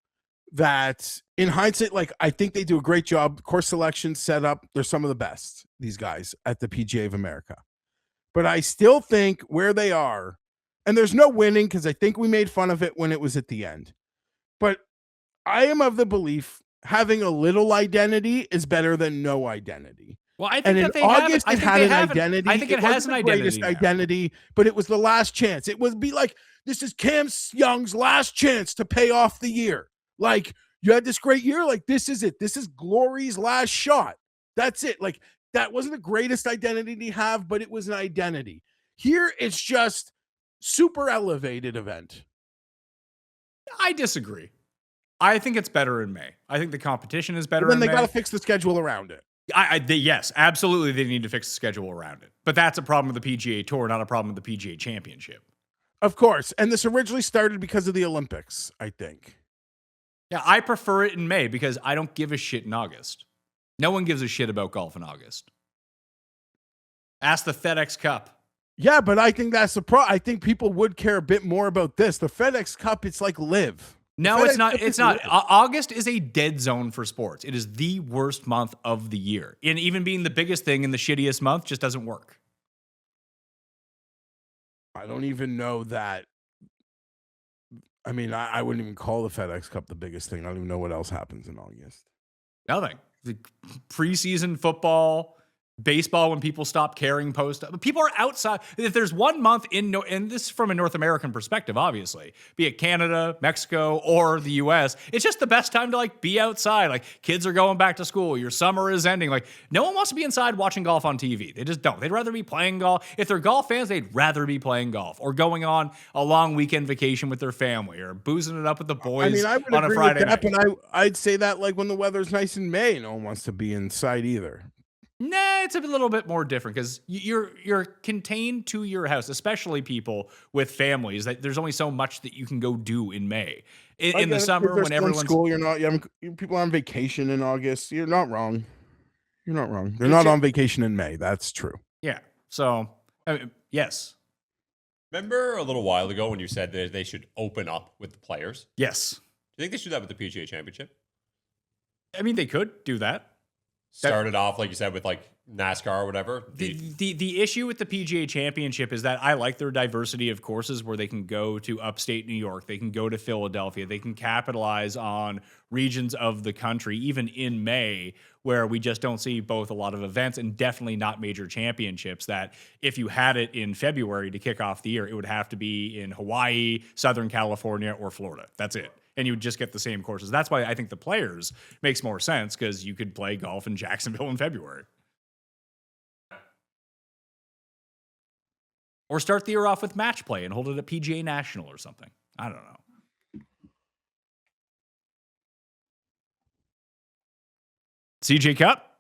that in hindsight, like, I think they do a great job. Course selection, setup, they're some of the best, these guys at the PGA of America. But I still think where they are, and there's no winning because I think we made fun of it when it was at the end. But I am of the belief having a little identity is better than no identity. Well, I think and that in they August, have, it had an identity. I think it has an greatest identity, but it was the last chance. It would be like, this is Cam Young's last chance to pay off the year. Like, you had this great year. Like, this is it. This is Glory's last shot. That's it. Like, that wasn't the greatest identity to have, but it was an identity. Here, it's just super elevated event. I disagree. I think it's better in May. I think the competition is better. But then they got to fix the schedule around it. Yes, absolutely. They need to fix the schedule around it. But that's a problem with the PGA Tour, not a problem with the PGA Championship. Of course. And this originally started because of the Olympics, I think. Yeah, I prefer it in May because I don't give a shit in August. No one gives a shit about golf in August. Ask the FedEx Cup. Yeah, but I think that's the problem. I think people would care a bit more about this. The FedEx Cup, it's like live. No, it's not. It's not. August is a dead zone for sports. It is the worst month of the year. And even being the biggest thing in the shittiest month just doesn't work. I don't even know that. I mean, I wouldn't even call the FedEx Cup the biggest thing. I don't even know what else happens in August. Nothing. The preseason football, baseball when people stop caring post. People are outside. If there's one month and this is from a North American perspective, obviously, be it Canada, Mexico, or the US, it's just the best time to like be outside. Like, kids are going back to school. Your summer is ending. Like, no one wants to be inside watching golf on TV. They just don't. They'd rather be playing golf. If they're golf fans, they'd rather be playing golf or going on a long weekend vacation with their family or boozing it up with the boys I would on a agree Friday with that, night. but I'd say that like when the weather's nice in May, no one wants to be inside either. Nah, it's a little bit more different because you're contained to your house, especially people with families. That there's only so much that you can go do in May. In the summer, when everyone's in school, people are on vacation in August. You're not wrong. You're not wrong. They're not on vacation in May. That's true. Yeah. So, yes. Remember a little while ago when you said that they should open up with the players? Yes. Do you think they should do that with the PGA Championship? I mean, they could do that. Started off, like you said, with like NASCAR or whatever. The issue with the PGA Championship is that I like their diversity of courses where they can go to upstate New York, they can go to Philadelphia, they can capitalize on regions of the country, even in May, where we just don't see both a lot of events and definitely not major championships. That if you had it in February to kick off the year, it would have to be in Hawaii, Southern California, or Florida. That's it. And you would just get the same courses. That's why I think the Players makes more sense, because you could play golf in Jacksonville in February. Or start the year off with match play and hold it at PGA National or something. I don't know. CJ Cup?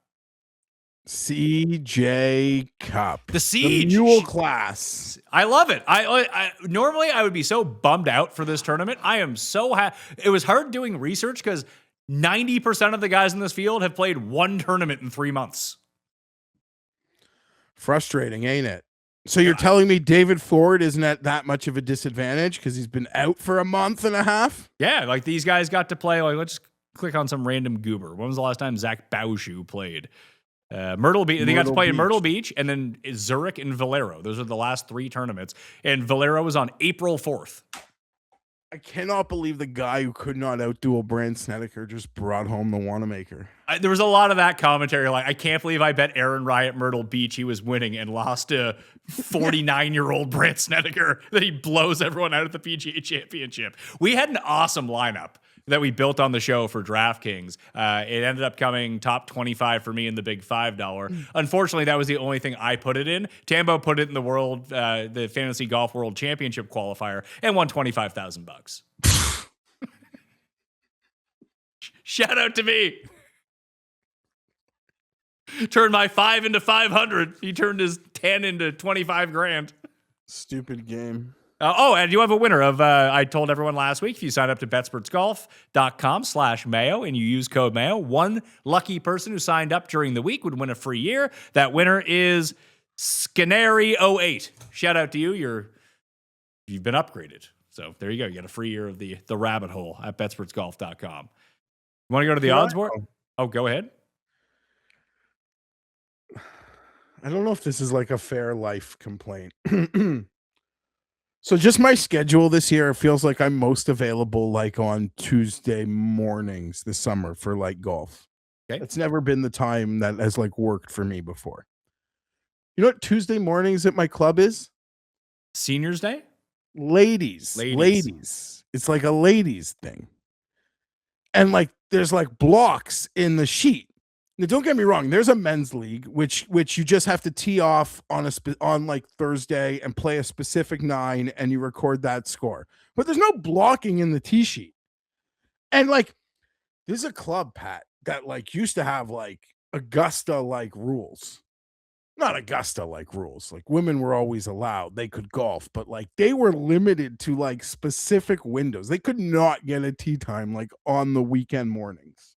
CJ Cup. The Siege. The Mule class. I love it. I normally I would be so bummed out for this tournament. I am so happy. It was hard doing research because 90% of the guys in this field have played one tournament in 3 months. Frustrating, ain't it? So you're telling me David Ford isn't at that much of a disadvantage because he's been out for a month and a half? Yeah, like these guys got to play. Like, let's click on some random goober. When was the last time Zach Bauschu played? Myrtle Beach. They got to play in Myrtle Beach, and then Zurich and Valero. Those are the last 3 tournaments. And Valero was on April 4th. I cannot believe the guy who could not outduel Brand Snedeker just brought home the Wanamaker. There was a lot of that commentary. Like, I can't believe I bet Aaron Rai at Myrtle Beach he was winning and lost to 49-year-old Brand Snedeker that he blows everyone out at the PGA Championship. We had an awesome lineup that we built on the show for DraftKings. It ended up coming top 25 for me in the big $5. Unfortunately, that was the only thing I put it in. Tambo put it in the Fantasy Golf World Championship qualifier and won $25,000. Shout out to me. Turned my 5 into 500. He turned his 10 into 25 grand. Stupid game. And you have a winner of, I told everyone last week, if you sign up to betspertsgolf.com/Mayo and you use code Mayo, one lucky person who signed up during the week would win a free year. That winner is Scanary08. Shout out to you. You've been upgraded. So there you go. You got a free year of the rabbit hole at betspertsgolf.com. You want to go to the odds board? Oh, go ahead. I don't know if this is like a fair life complaint. So just my schedule this year, it feels like I'm most available like on Tuesday mornings this summer for like golf. Okay. It's never been the time that has like worked for me before. You know what Tuesday mornings at my club is? Seniors Day? Ladies. It's like a ladies thing. And like there's like blocks in the sheet. Now, don't get me wrong. There's a men's league, which you just have to tee off on on like Thursday and play a specific 9, and you record that score. But there's no blocking in the tee sheet. And like, there's a club, Pat, that like used to have like Augusta like rules. Not Augusta like rules. Like women were always allowed. They could golf, but like they were limited to like specific windows. They could not get a tee time like on the weekend mornings.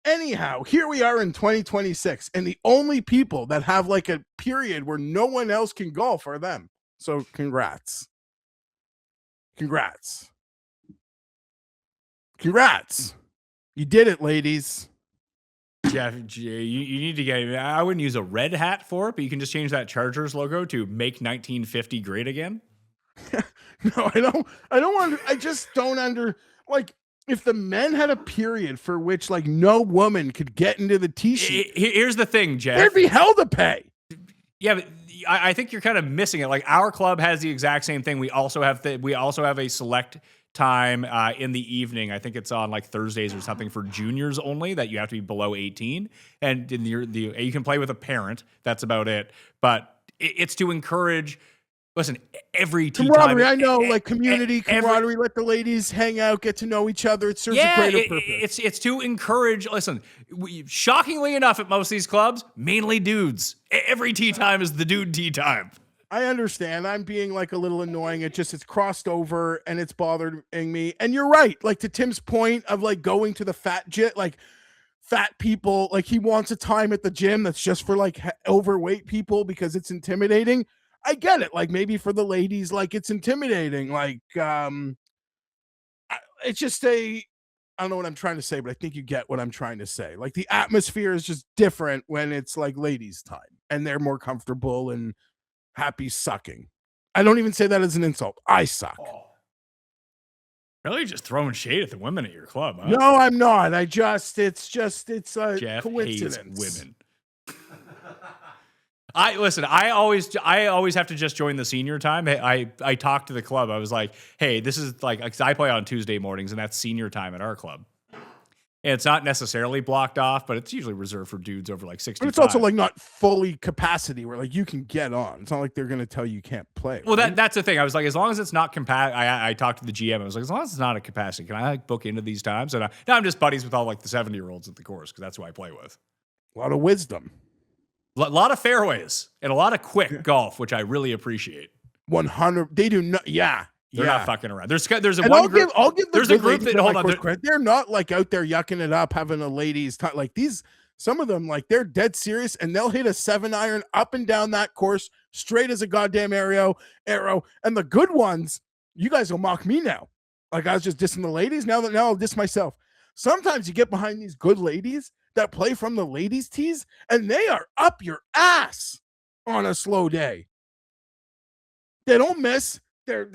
Anyhow, here we are in 2026, and the only people that have like a period where no one else can golf are them. So congrats. Congrats. Congrats. You did it, ladies. Jeff, you need to get, I wouldn't use a red hat for it, but you can just change that Chargers logo to make 1950 great again. No, I don't want to, I just don't like, if the men had a period for which like no woman could get into the tee sheet, here's the thing, Jeff. There'd be hell to pay. Yeah, but I think you're kind of missing it. Like our club has the exact same thing. We also have a select time in the evening. I think it's on like Thursdays or something for juniors only that you have to be below 18, and you can play with a parent. That's about it. But it's to encourage. Listen, every tee camaraderie, time, I know, like community camaraderie. Let the ladies hang out, get to know each other. It serves a greater purpose. It's to encourage. Listen, shockingly enough, at most of these clubs, mainly dudes. Every tee time is the dude tee time. I understand. I'm being like a little annoying. It's crossed over and it's bothering me. And you're right. Like to Tim's point of like going to the fat people, like he wants a time at the gym that's just for like overweight people because it's intimidating. I get it. Like maybe for the ladies, like it's intimidating. Like, it's just I I don't know what I'm trying to say, but I think you get what I'm trying to say. Like the atmosphere is just different when it's like ladies' time and they're more comfortable and happy sucking. I don't even say that as an insult. I suck. Really just throwing shade at the women at your club, huh? No, I'm not. It's a Jeff coincidence. hates women. I always have to just join the senior time. I talked to the club. I was like, hey, this is like, 'cause I play on Tuesday mornings and that's senior time at our club. And it's not necessarily blocked off, but it's usually reserved for dudes over like 65. But it's also like not fully capacity where like you can get on. It's not like they're going to tell you can't play. Well, right? that's the thing. I was like, as long as it's not I talked to the GM. I was like, as long as it's not a capacity, can I like book into these times? And now I'm just buddies with all like the 70-year-olds at the course because that's who I play with. A lot of wisdom. A lot of fairways and a lot of quick golf, which I really appreciate. 100. They do not. Yeah. They're not fucking around. There's a and one group. I'll give there's a group that hold on. They're not like out there yucking it up, having a ladies time. Like these, some of them, like they're dead serious, and they'll hit a 7-iron up and down that course, straight as a goddamn arrow. And the good ones, you guys will mock me now. Like I was just dissing the ladies. Now I'll diss myself. Sometimes you get behind these good ladies that play from the ladies' tees, and they are up your ass on a slow day. They don't miss. They're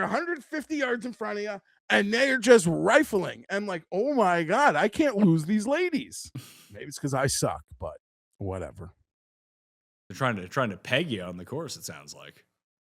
150 yards in front of you, and they're just rifling. I'm like, oh my God, I can't lose these ladies. Maybe it's because I suck, but whatever. They're trying to peg you on the course, it sounds like.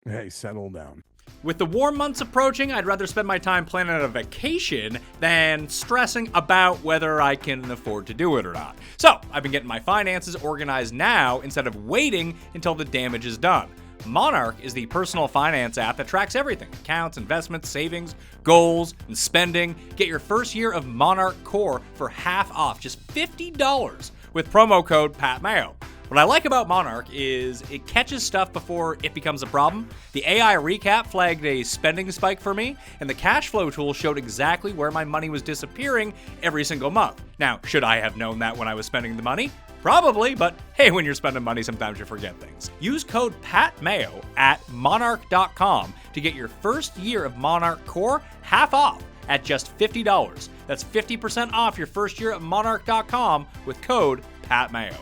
Hey, settle down. With the warm months approaching, I'd rather spend my time planning a vacation than stressing about whether I can afford to do it or not. So, I've been getting my finances organized now instead of waiting until the damage is done. Monarch is the personal finance app that tracks everything: accounts, investments, savings, goals, and spending. Get your first year of Monarch Core for half off, just $50 with promo code PATMAYO. What I like about Monarch is it catches stuff before it becomes a problem. The AI recap flagged a spending spike for me, and the cash flow tool showed exactly where my money was disappearing every single month. Now, should I have known that when I was spending the money? Probably, but hey, when you're spending money, sometimes you forget things. Use code PATMAYO at monarch.com to get your first year of Monarch Core half off at just $50. That's 50% off your first year at monarch.com with code PATMAYO.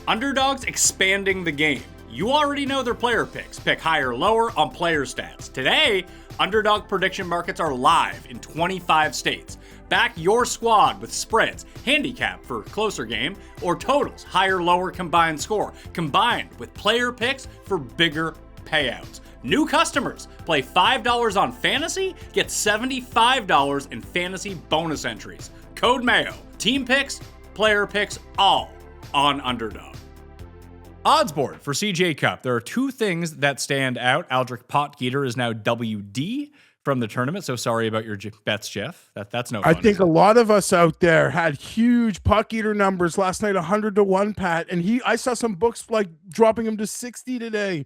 Underdog's expanding the game. You already know their player picks. Pick higher or lower on player stats. Today, Underdog prediction markets are live in 25 states. Back your squad with spreads, handicap for closer game, or totals, higher, lower combined score, combined with player picks for bigger payouts. New customers play $5 on fantasy, get $75 in fantasy bonus entries. Code Mayo. Team picks, player picks, all on Underdog. Odds board for CJ Cup. There are two things that stand out. Aldrich Potgieter is now WD from the tournament. So sorry about your bets, Jeff. That's no fun. I think a lot of us out there had huge puck eater numbers last night, 100-1, Pat. And I saw some books like dropping him to 60 today.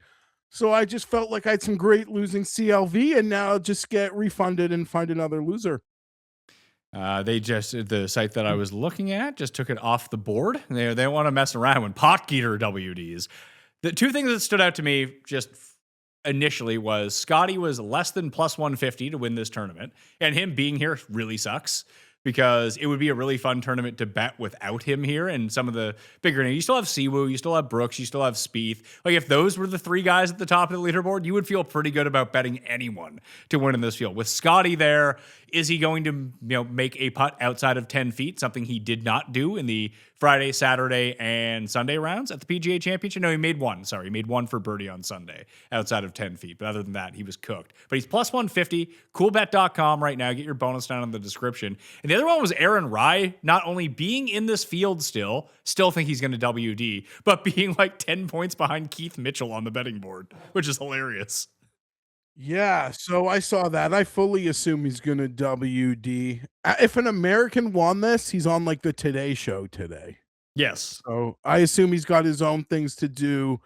So I just felt like I had some great losing CLV, and now I'll just get refunded and find another loser. The site that I was looking at just took it off the board. They don't want to mess around when Potgieter WDs. The two things that stood out to me just initially was Scotty was less than plus 150 to win this tournament, and him being here really sucks because it would be a really fun tournament to bet without him here and some of the bigger names. You still have Siwoo, you still have Brooks, you still have Spieth. Like if those were the three guys at the top of the leaderboard, you would feel pretty good about betting anyone to win in this field. With Scotty there, is he going to make a putt outside of 10 feet, something he did not do in the Friday, Saturday, and Sunday rounds at the PGA Championship? No, he made one. Sorry, he made one for birdie on Sunday outside of 10 feet. But other than that, he was cooked. But he's plus 150, coolbet.com right now. Get your bonus down in the description. And the other one was Aaron Rai, not only being in this field still think he's going to WD, but being like 10 points behind Keith Mitchell on the betting board, which is hilarious. Yeah, so I saw that. I fully assume he's going to WD. If an American won this, he's on like the Today Show today. Yes. So I assume he's got his own things to do.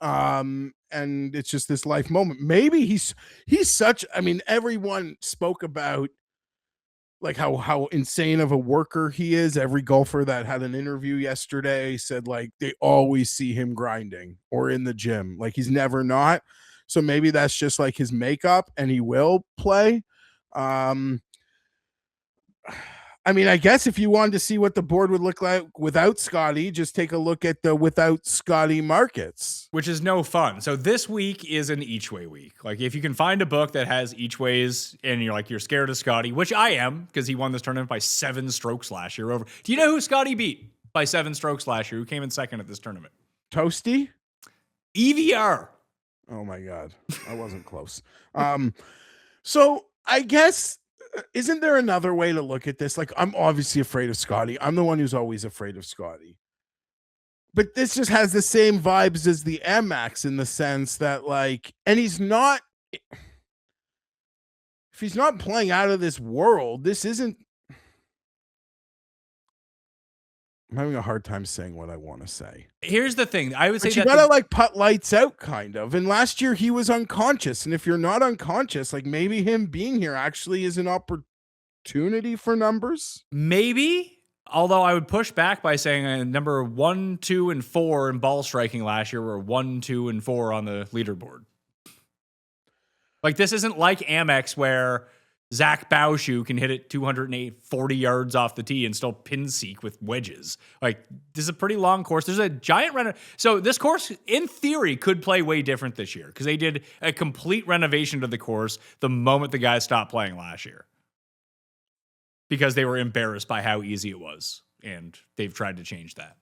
And it's just this life moment. Maybe he's such, I mean, everyone spoke about like how insane of a worker he is. Every golfer that had an interview yesterday said like they always see him grinding or in the gym. Like he's never not. So maybe that's just like his makeup and he will play. I I mean, I guess if you wanted to see what the board would look like without Scotty, just take a look at the without Scotty markets. Which is no fun. So this week is an each way week. Like if you can find a book that has each ways and you're scared of Scotty, which I am because he won this tournament by 7 strokes last year over. Do you know who Scotty beat by 7 strokes last year? Who came in second at this tournament? Toasty? EVR. Oh my God. I wasn't close. So I guess, isn't there another way to look at this? Like, I'm obviously afraid of Scotty. I'm the one who's always afraid of Scotty. But this just has the same vibes as the MX in the sense that, like, and he's not, if he's not playing out of this world, this isn't, I'm having a hard time saying what I want to say. Here's the thing. I would say but you that gotta like put lights out kind of. And last year he was unconscious. And if you're not unconscious, like maybe him being here actually is an opportunity for numbers. maybe, although I would push back by saying number 1, 2, and 4 in ball striking last year were 1, 2, and 4 on the leaderboard. Like this isn't like Amex where Zach Bauschu can hit it 240 yards off the tee and still pin seek with wedges. Like this is a pretty long course. There's a giant so this course in theory could play way different this year because they did a complete renovation to the course the moment the guys stopped playing last year because they were embarrassed by how easy it was, and they've tried to change that.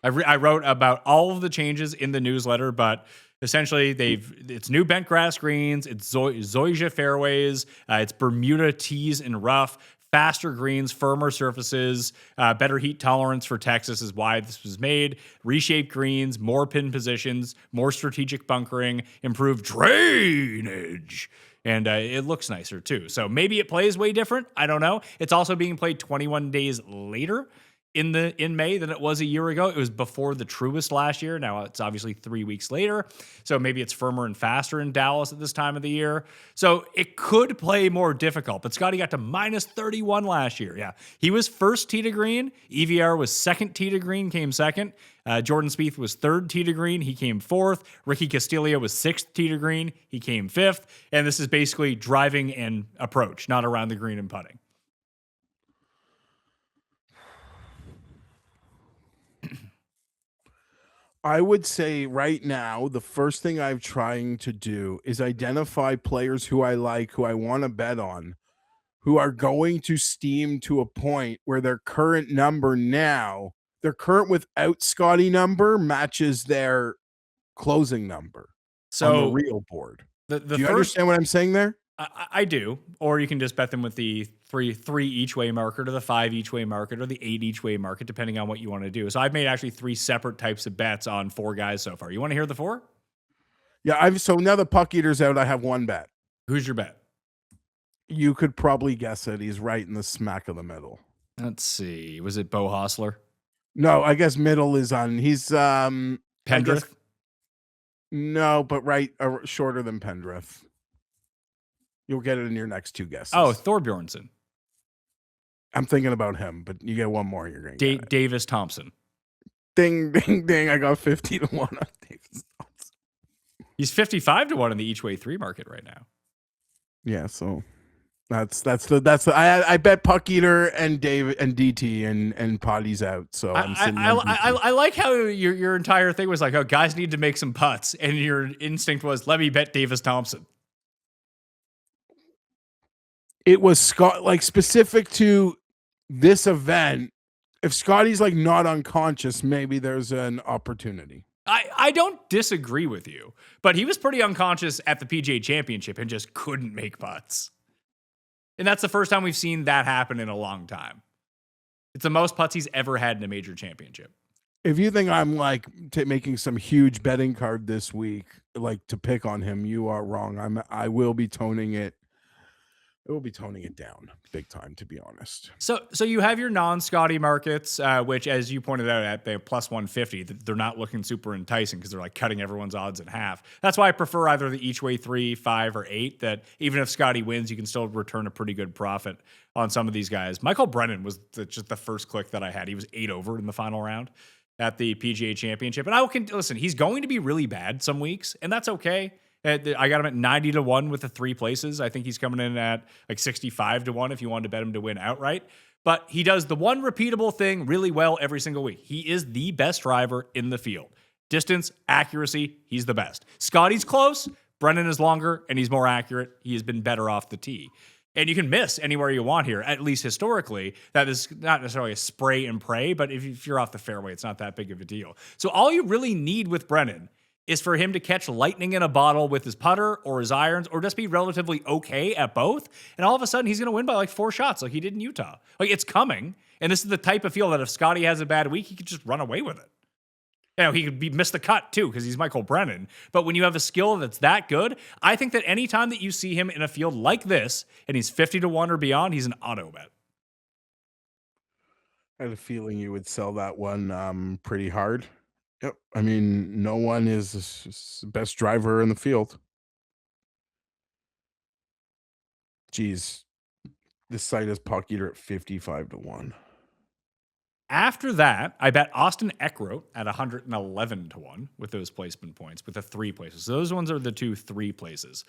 I wrote about all of the changes in the newsletter, but essentially it's new bent grass greens, it's Zoysia fairways, it's Bermuda tees and rough, faster greens, firmer surfaces, better heat tolerance for Texas is why this was made, reshaped greens, more pin positions, more strategic bunkering, improved drainage. And it looks nicer too. So maybe it plays way different. I don't know. It's also being played 21 days later in May than it was a year ago. It was before the Truist last year. Now it's obviously 3 weeks later. So maybe it's firmer and faster in Dallas at this time of the year. So it could play more difficult. But Scotty got to minus 31 last year. Yeah. He was first tee to green. EVR was second tee to green, came second. Jordan Spieth was third tee to green. He came fourth. Ricky Castillo was sixth tee to green. He came fifth. And this is basically driving and approach, not around the green and putting. I would say right now, the first thing I'm trying to do is identify players who I like, who I want to bet on, who are going to steam to a point where their current number now, their current without Scotty number matches their closing number on the real board. Do you understand what I'm saying there? I do. Or you can just bet them with the three each way market or the 5 each way market or the 8 each way market, depending on what you want to do. So I've made actually 3 separate types of bets on 4 guys so far. You want to hear the 4? Yeah. So now the puck eater's out. I have 1 bet. Who's your bet? You could probably guess it. He's right in the smack of the middle. Let's see. Was it Bo Hostler? No, I guess middle is on. He's Pendrith? No, but right shorter than Pendrith. You'll get it in your next 2 guesses. Oh, Thorbjornsen. I'm thinking about him, but you get one more. You're going to get it. Davis Thompson. Ding, ding, ding. I got 50 to 1 on Davis Thompson. He's 55 to 1 in the each way 3 market right now. Yeah, so that's I bet puck eater and Dave and DT and Potty's out. So I like how your entire thing was like, oh, guys need to make some putts, and your instinct was, let me bet Davis Thompson. It was Scott, like specific to this event. If Scotty's like not unconscious, maybe there's an opportunity. I don't disagree with you, but he was pretty unconscious at the PGA Championship and just couldn't make putts. And that's the first time we've seen that happen in a long time. It's the most putts he's ever had in a major championship. If you think I'm like making some huge betting card this week, like to pick on him, you are wrong. I will be toning it. It will be toning it down big time, to be honest. So you have your non-Scotty markets, which, as you pointed out, at the plus 150, they're not looking super enticing because they're like cutting everyone's odds in half. That's why I prefer either the each way 3, 5, or 8. That even if Scotty wins, you can still return a pretty good profit on some of these guys. Michael Brennan was just the first click that I had. He was 8 over in the final round at the PGA Championship, and listen. He's going to be really bad some weeks, and that's okay. I got him at 90 to 1 with the 3 places. I think he's coming in at like 65 to 1 if you wanted to bet him to win outright. But he does the one repeatable thing really well every single week. He is the best driver in the field. Distance, accuracy, he's the best. Scotty's close. Brennan is longer, and he's more accurate. He has been better off the tee. And you can miss anywhere you want here, at least historically. That is not necessarily a spray and pray, but if you're off the fairway, it's not that big of a deal. So all you really need with Brennan is for him to catch lightning in a bottle with his putter or his irons, or just be relatively okay at both. And all of a sudden, he's going to win by like 4 shots like he did in Utah. Like, it's coming. And this is the type of field that if Scotty has a bad week, he could just run away with it. You know, he could miss the cut too because he's Michael Brennan. But when you have a skill that's that good, I think that any time that you see him in a field like this and he's 50 to 1 or beyond, he's an auto bet. I had a feeling you would sell that one pretty hard. Yep. I mean, no one is the best driver in the field. Geez, this site is puck eater at 55 to 1. After that, I bet Austin Eckroat at 111 to 1 with those placement points, with the 3 places. So those ones are the 2 3 places.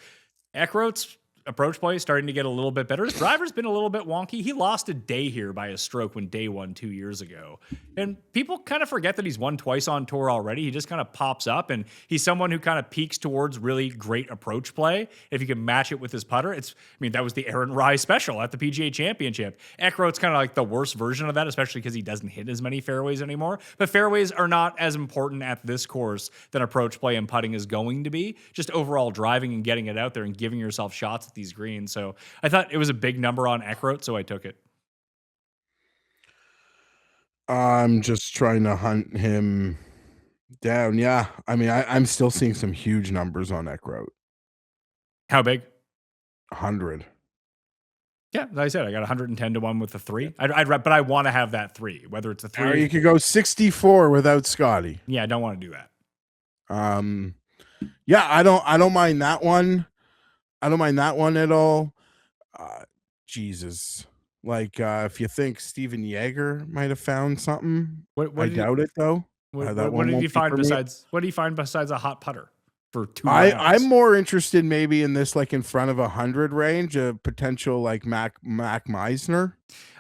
Eckroat's approach play is starting to get a little bit better. His driver's been a little bit wonky. He lost a day here by a stroke when day 1 2 years ago. And people kind of forget that he's won twice on tour already. He just kind of pops up, and he's someone who kind of peaks towards really great approach play. If you can match it with his putter, that was the Aaron Rai special at the PGA Championship. Eckroat's kind of like the worst version of that, especially because he doesn't hit as many fairways anymore. But fairways are not as important at this course than approach play and putting is going to be. Just overall driving and getting it out there and giving yourself shots at these greens. So I thought it was a big number on Eckroat, so I took it. I'm just trying to hunt him down. Yeah. I mean, I'm still seeing some huge numbers on Eckroat. How big? 100. Yeah, like I said, I got 110 to 1 with the 3. But I want to have that 3, whether it's a 3. Or you could go 64 without Scotty. Yeah, I don't want to do that. Yeah, I don't mind that one. I don't mind that one at all. Jesus. Like, if you think Steven Yeager might have found something, I doubt it though. What did you find besides a hot putter for 2 rounds? I'm more interested maybe in this, like in front of 100 range, a potential like Mac Meisner.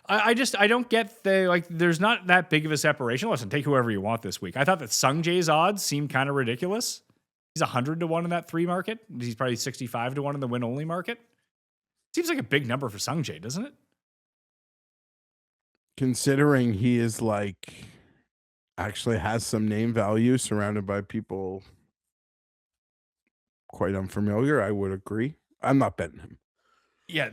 I don't get there's not that big of a separation. Listen, take whoever you want this week. I thought that Sung Jae's odds seemed kind of ridiculous. He's 100 to 1 in that 3 market. He's probably 65 to 1 in the win only market. Seems like a big number for Sung Jae, doesn't it? Considering he is like actually has some name value, surrounded by people quite unfamiliar, I would agree. I'm not betting him. Yeah,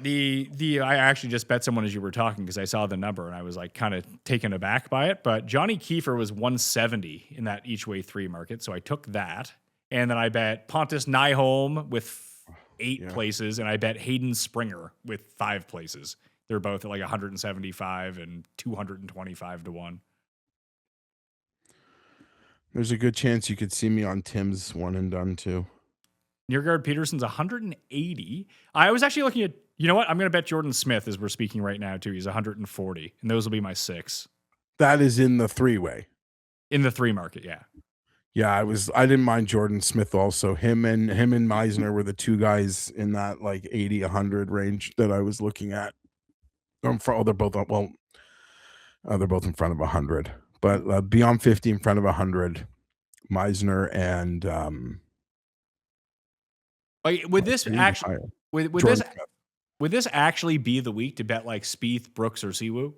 I actually just bet someone as you were talking because I saw the number and I was like kind of taken aback by it. But Johnny Kiefer was 170 in that each way 3 market, so I took that. And then I bet Pontus Nyholm with 8 places, and I bet Hayden Springer with 5 places. They're both at like 175 and 225 to 1. There's a good chance you could see me on Tim's one and done too. Neergaard-Petersen's 180. I was actually looking at, you know what? I'm going to bet Jordan Smith as we're speaking right now too. He's 140, and those will be my 6. That is in the 3-way. In the 3 market, yeah. Yeah, I didn't mind Jordan Smith also. Him and Meisner were the 2 guys in that like 80-100 range that I was looking at. They're both in front of 100, but beyond 50 in front of 100, Meisner and would this actually be the week to bet like Spieth, Brooks, or Siwoo?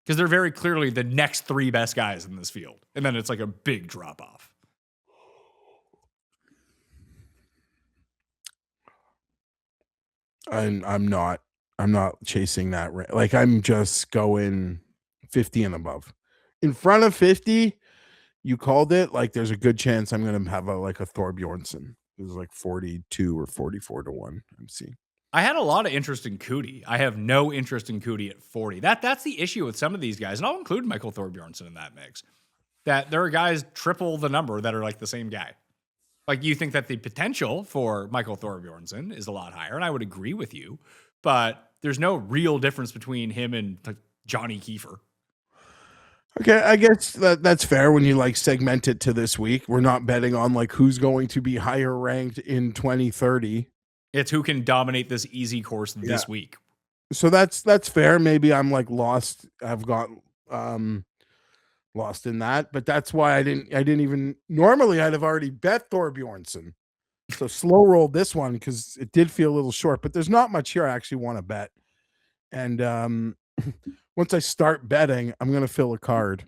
Because they're very clearly the next 3 best guys in this field, and then it's like a big drop off. I'm not chasing that. Like, I'm just going 50 and above. In front of 50, you called it. Like, there's a good chance I'm going to have a Thor Bjornsson. It was like 42 or 44 to 1. I'm seeing. I had a lot of interest in Cootie. I have no interest in Cootie at 40. That's the issue with some of these guys, and I'll include Michael Thorbjornsen in that mix. That there are guys triple the number that are like the same guy. Like, you think that the potential for Michael Thorbjornsen is a lot higher, and I would agree with you, but there's no real difference between him and like Johnny Kiefer. Okay, I guess that's fair when you like segment it to this week. We're not betting on like who's going to be higher ranked in 2030. It's who can dominate this easy course this week. So that's fair. Maybe I'm like lost. I've got lost in that, but that's why I didn't even normally I'd have already bet Thorbjornsen. So slow rolled this one because it did feel a little short, but there's not much here I actually want to bet. And once I start betting, I'm gonna fill a card.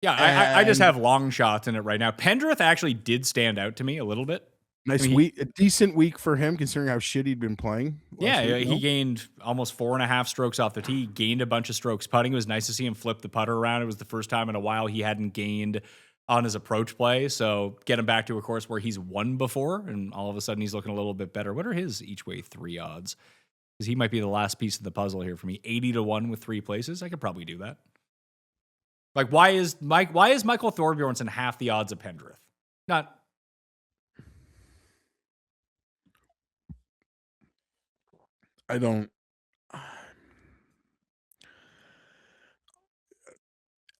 Yeah, I just have long shots in it right now. Pendrith actually did stand out to me a little bit. Nice week, a decent week for him considering how shit he'd been playing. He gained almost 4.5 strokes off the tee. He gained a bunch of strokes putting. It was nice to see him flip the putter around. It was the first time in a while he hadn't gained on his approach play. So get him back to a course where he's won before, and all of a sudden he's looking a little bit better. What are his each way 3 odds? Because he might be the last piece of the puzzle here for me. 80-1 with 3 places. I could probably do that. Like, why is Michael Thorbjornsen half the odds of Pendrith? Not. I don't.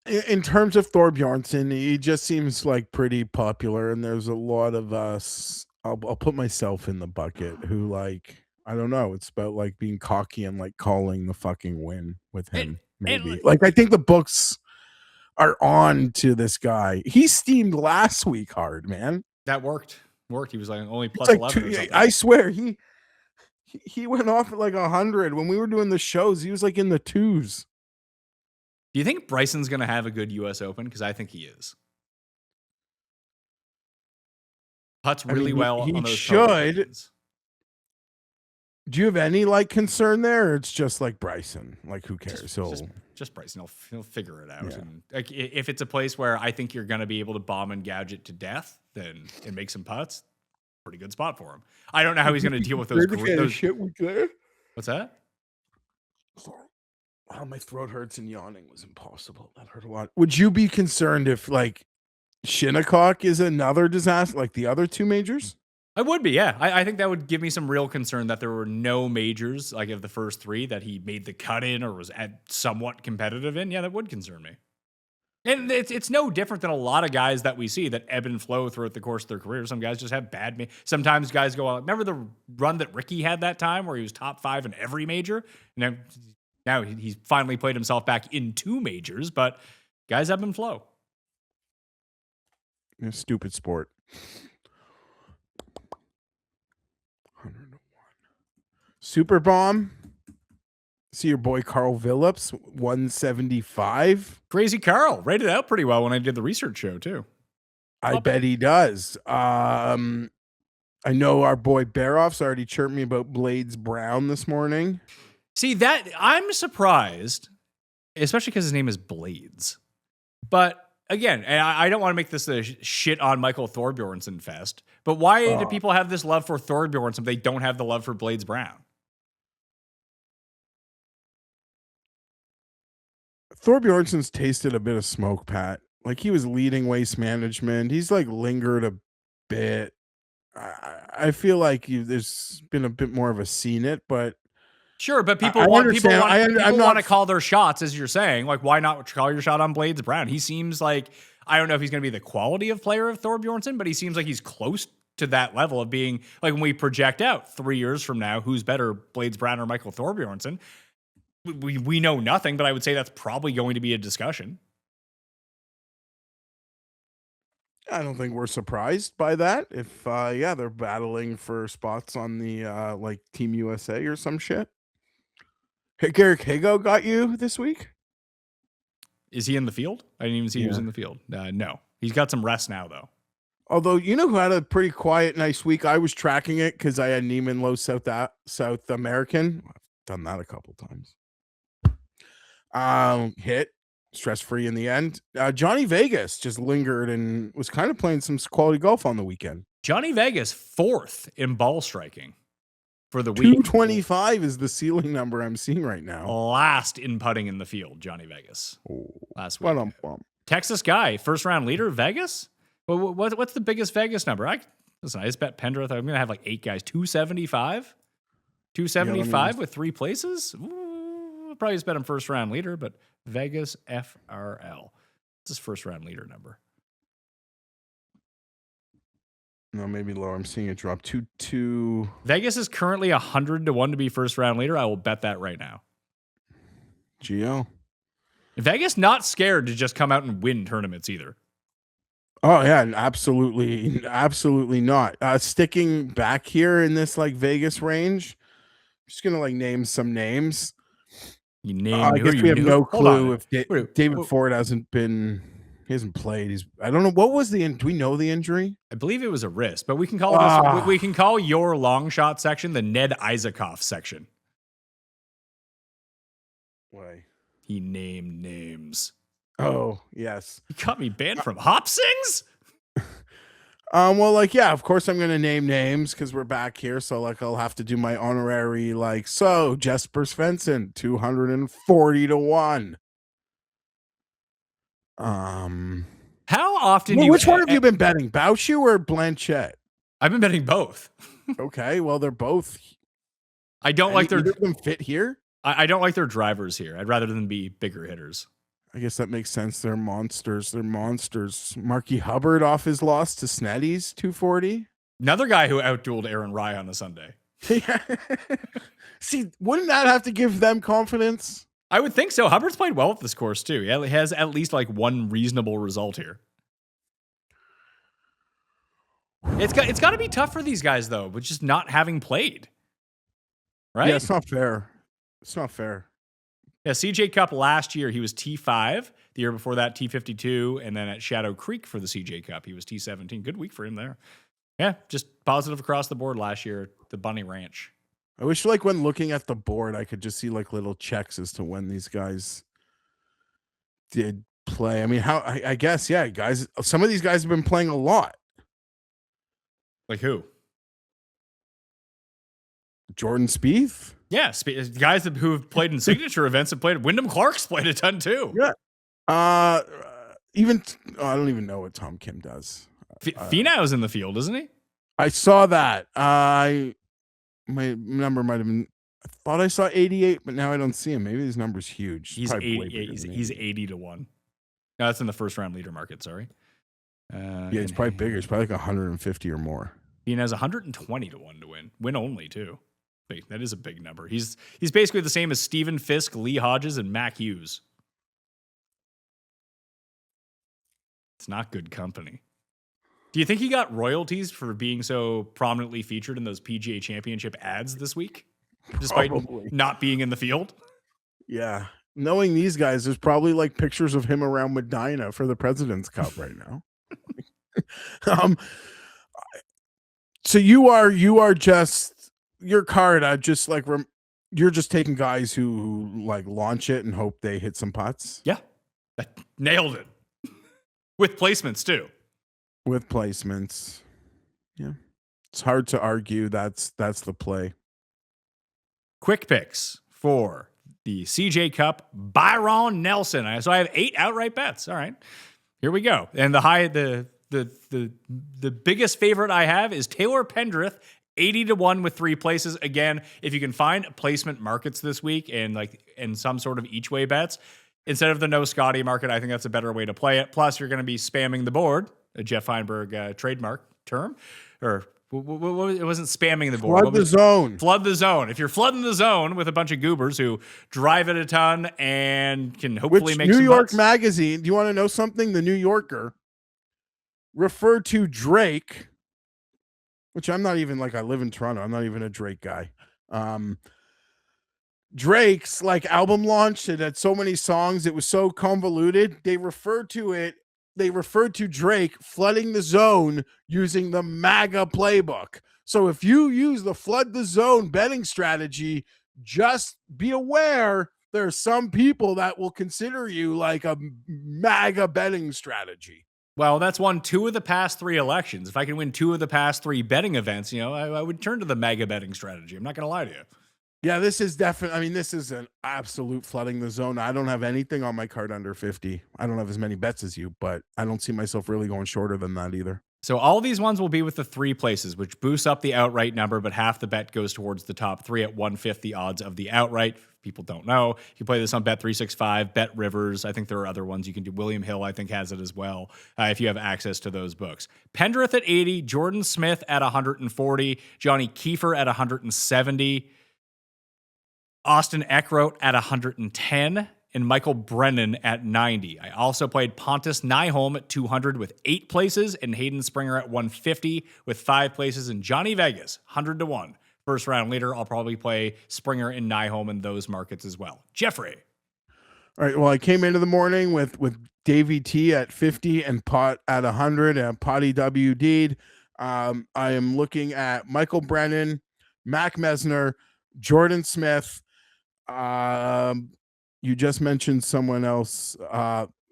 In terms of Thorbjornsen, he just seems like pretty popular, and there's a lot of us. I'll put myself in the bucket who like I don't know. It's about like being cocky and like calling the fucking win with him. Maybe like I think the books are on to this guy. He steamed last week hard, man. That worked. He was like only plus like 11. Or something. I swear he went off at like 100 when we were doing the shows. He was like in the 2s. Do you think Bryson's going to have a good U.S. Open? Because I think he is. Putts really well. He on those should. Do you have any like concern there? Or it's just like Bryson. Like who cares? Just Bryson. He'll figure it out. Yeah. And like if it's a place where I think you're going to be able to bomb and gouge it to death, then and make some putts. Pretty good spot for him. I don't know how he's going to deal with those shit we clear. What's that? Sorry. Oh, my throat hurts and yawning was impossible. That hurt a lot. Would you be concerned if like Shinnecock is another disaster like the other 2 majors? I would be, yeah. I think that would give me some real concern that there were no majors like of the first 3 that he made the cut in or was somewhat competitive in. Yeah, that would concern me. And it's no different than a lot of guys that we see that ebb and flow throughout the course of their career. Some guys just have bad. Sometimes guys go out. Remember the run that Ricky had that time where he was top 5 in every major? And now he's finally played himself back in 2 majors, but guys ebb and flow. Stupid sport. 101. Super Bomb. See your boy Carl Phillips, 175. Crazy Carl rated out pretty well when I did the research show too. I bet he does. I know our boy Baroff's already chirped me about Blades Brown this morning. See that I'm surprised, especially because his name is Blades. But again, I don't want to make this a shit on Michael Thorbjornsen fest. But why do people have this love for Thorbjornsen if they don't have the love for Blades Brown? Thorbjornsen's tasted a bit of smoke, Pat. Like he was leading Waste Management. He's like lingered a bit. I feel like there's been a bit more of a seen it, but sure. But people want to call their shots, as you're saying. Like, why not call your shot on Blades Brown? He seems like I don't know if he's going to be the quality of player of Thorbjornsen, but he seems like he's close to that level of being like when we project out 3 years from now, who's better, Blades Brown or Michael Thorbjornsen? We know nothing, but I would say that's probably going to be a discussion. I don't think we're surprised by that. If they're battling for spots on the like Team USA or some shit. Hey, Garrick Hago got you this week? Is he in the field? I didn't even see he was in the field. No. He's got some rest now, though. Although, you know who had a pretty quiet, nice week? I was tracking it because I had Neiman Low South American. I've done that a couple times. Hit. Stress-free in the end. Johnny Vegas just lingered and was kind of playing some quality golf on the weekend. Johnny Vegas, 4th in ball striking for the week. 225 is the ceiling number I'm seeing right now. Last in putting in the field, Johnny Vegas. Last week. Texas guy, first-round leader, Vegas? What's the biggest Vegas number? I just bet Pendrith. I'm going to have like 8 guys. 275? 275 with 3 places? Ooh, probably just bet him first round leader, but Vegas FRL. It's his first round leader number. No, maybe lower. I'm seeing it drop 2-2. Vegas is currently 100-1 to be first round leader. I will bet that right now. Geo. Vegas not scared to just come out and win tournaments either. Oh yeah, absolutely not. Sticking back here in this like Vegas range, I'm just gonna like name some names. You name. I guess we have no clue if David Ford hasn't been. He hasn't played. I don't know what was the. Do we know the injury? I believe it was a wrist, but we can call this. We can call your long shot section the Ned Isakoff section. Why? He named names. Oh yes. He got me banned from Hop Sings. Well, like, yeah, of course I'm gonna name names because we're back here. So like I'll have to do my honorary, like, so Jesper Svensson, 240-1. How often which one have you been betting? Bauschu or Blanchette? I've been betting both. Okay, well, they're both. I don't like their. Either of them fit here. I don't like their drivers here. I'd rather them be bigger hitters. I guess that makes sense. They're monsters. Marky Hubbard off his loss to Sneddy's 240. Another guy who outdueled Aaron Rai on a Sunday. See, wouldn't that have to give them confidence? I would think so. Hubbard's played well at this course too. Yeah, he has at least like one reasonable result here. It's got to be tough for these guys though, with just not having played. Right? Yeah, it's not fair. Yeah, CJ Cup last year, he was T5. The year before that, T52. And then at Shadow Creek for the CJ Cup, he was T17. Good week for him there. Yeah, just positive across the board last year at the Bunny Ranch. I wish, like, when looking at the board, I could just see, like, little checks as to when these guys did play. I mean, I guess, yeah, guys, some of these guys have been playing a lot. Like who? Jordan Spieth? Yeah, guys who have played in signature events have played. Wyndham Clark's played a ton too. Yeah. I don't even know what Tom Kim does. Finau's in the field, isn't he? I saw that. My number might have been. I thought I saw 88, but now I don't see him. Maybe his number's huge. He's 80-1. No, that's in the first round leader market. Sorry. Yeah, it's probably bigger. It's probably like 150 or more. Finau's 120-1 to win. Win only too. That is a big number. He's basically the same as Stephen Fisk, Lee Hodges, and Mac Hughes. It's not good company. Do you think he got royalties for being so prominently featured in those PGA Championship ads this week, despite not being in the field? Yeah. Knowing these guys, there's probably like pictures of him around Medina for the President's Cup right now. So you are just your card. I just like you're just taking guys who like launch it and hope they hit some putts. Yeah, nailed it with placements too. With placements, yeah, it's hard to argue. That's the play. Quick picks for the CJ Cup Byron Nelson. So I have 8 outright bets. All right, here we go. And the biggest favorite I have is Taylor Pendrith, 80-1 with 3 places. Again, if you can find placement markets this week and some sort of each way bets instead of the no Scotty market, I think that's a better way to play it. Plus, you're going to be spamming the board, a Geoff Fienberg trademark term, or it wasn't spamming the board. Flood the zone. Flood the zone. If you're flooding the zone with a bunch of goobers who drive it a ton and can hopefully make some New York butts. Magazine. Do you want to know something? The New Yorker referred to Drake, which I'm not even, like, I live in Toronto. I'm not even a Drake guy. Drake's like album launch, it had so many songs, it was so convoluted. They referred to Drake flooding the zone using the MAGA playbook. So if you use the flood the zone betting strategy, just be aware there are some people that will consider you like a MAGA betting strategy. Well, that's won 2 of the past 3 elections. If I can win 2 of the past 3 betting events, I would turn to the MAGA betting strategy. I'm not going to lie to you. Yeah, this is definitely, I mean, this is an absolute flooding the zone. I don't have anything on my card under 50. I don't have as many bets as you, but I don't see myself really going shorter than that either. So all these ones will be with the 3 places, which boosts up the outright number, but half the bet goes towards the top 3 at 1/5 the odds of the outright. people don't know. You can play this on Bet365, Bet Rivers. I think there are other ones you can do. William Hill, I think, has it as well, if you have access to those books. Pendrith at 80, Jordan Smith at 140, Johnny Kiefer at 170, Austin Eckroat at 110, and Michael Brennan at 90. I also played Pontus Nyholm at 200 with 8 places, and Hayden Springer at 150 with 5 places, and Johnny Vegas, 100 to 1. First round leader, I'll probably play Springer and Nyholm in those markets as well. Jeffrey. All right. Well, I came into the morning with Davey T at 50 and Pot at 100 and Potty WD'd. I am looking at Michael Brennan, Mac Mesner, Jordan Smith. You just mentioned someone else.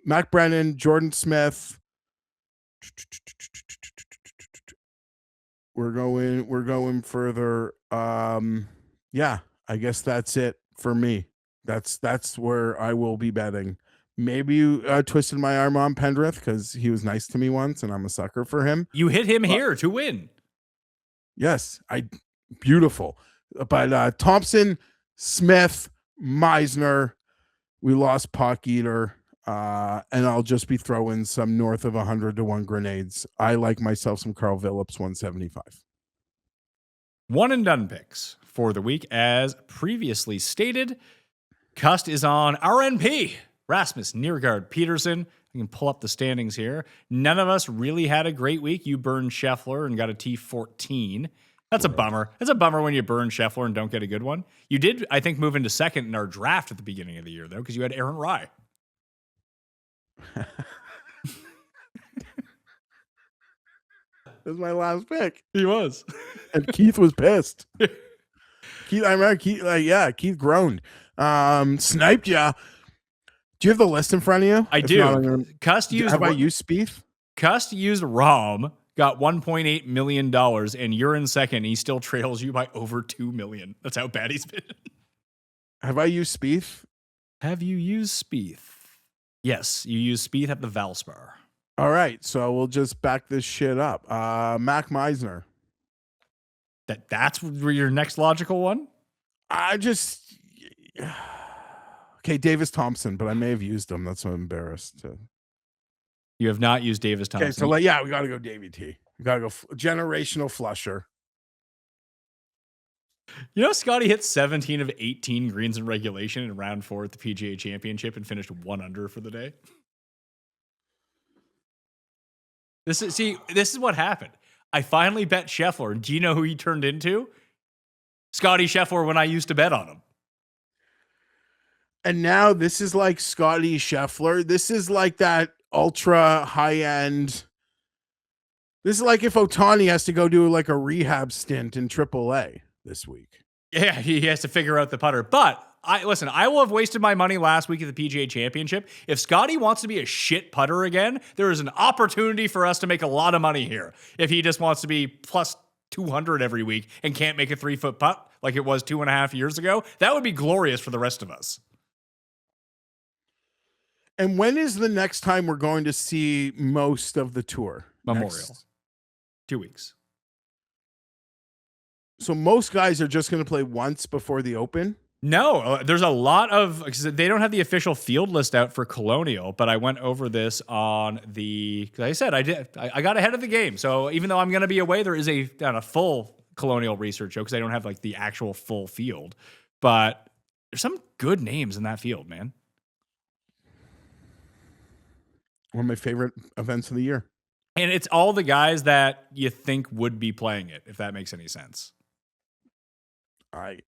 Mac Brennan, Jordan Smith. We're going further. Yeah, I guess that's it for me. That's where I will be betting. Maybe you twisted my arm on Pendrith because he was nice to me once and I'm a sucker for him. You hit him here to win. Yes, beautiful. But Thompson, Smith, Meisner, we lost Pock Eater, and I'll just be throwing some north of 100 to 1 grenades. I like myself some Carl Phillips 175. One and done picks for the week, as previously stated. Cust is on RNP. Rasmus, Neergaard-Petersen. I can pull up the standings here. None of us really had a great week. You burned Scheffler and got a T14. That's a bummer. It's a bummer when you burn Scheffler and don't get a good one. You did, I think, move into second in our draft at the beginning of the year, though, because you had Aaron Rai. That was my last pick. He was. And Keith was pissed. Keith, I remember Keith, Keith groaned. Sniped ya. Do you have the list in front of you? I do. Cust used. Have I used Spieth? Cust used Rom, got $1.8 million, and you're in second. He still trails you by over $2 million. That's how bad he's been. Have I used Spieth? Have you used Spieth? Yes, you used Spieth at the Valspar. All right, so we'll just back this shit up. Mac Meisner. That's your next logical one? Okay, Davis Thompson, but I may have used him. That's why I'm embarrassed to. You have not used Davis Thompson. Okay, so we got to go Davey T. We got to go generational flusher. You know, Scotty hit 17 of 18 greens in regulation in round 4 at the PGA Championship and finished 1 under for the day. This is what happened. I finally bet Scheffler. Do you know who he turned into? Scotty Scheffler when I used to bet on him. And now this is like Scotty Scheffler. This is like that ultra high end. This is like if Ohtani has to go do like a rehab stint in AAA this week. Yeah, he has to figure out the putter. But I will have wasted my money last week at the PGA Championship. If Scotty wants to be a shit putter again, there is an opportunity for us to make a lot of money here. If he just wants to be plus 200 every week and can't make a 3-foot putt like it was 2.5 years ago, that would be glorious for the rest of us. And when is the next time we're going to see most of the tour? Memorial. 2 weeks. So most guys are just going to play once before the Open? No, there's a lot of, because they don't have the official field list out for Colonial, but I went over this on because I said I got ahead of the game. So even though I'm going to be away, there is a full Colonial research show because I don't have like the actual full field. But there's some good names in that field, man. One of my favorite events of the year. And it's all the guys that you think would be playing it, if that makes any sense.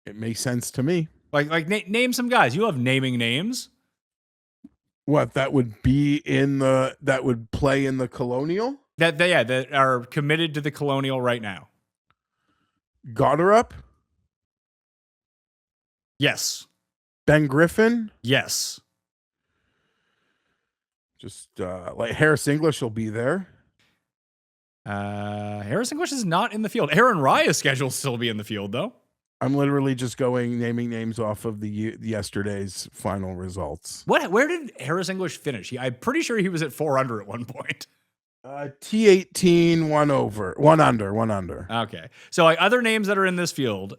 It makes sense to me. Like name some guys. You love naming names. What that would play in the Colonial? That are committed to the Colonial right now. Goddard? Yes. Ben Griffin? Yes. Just like Harris English will be there. Harris English is not in the field. Aaron Rai is scheduled to still be in the field, though. I'm literally just naming names off of yesterday's final results. Where did Harris English finish? I'm pretty sure he was at 4 under at one point. T18, one under. Okay. So like other names that are in this field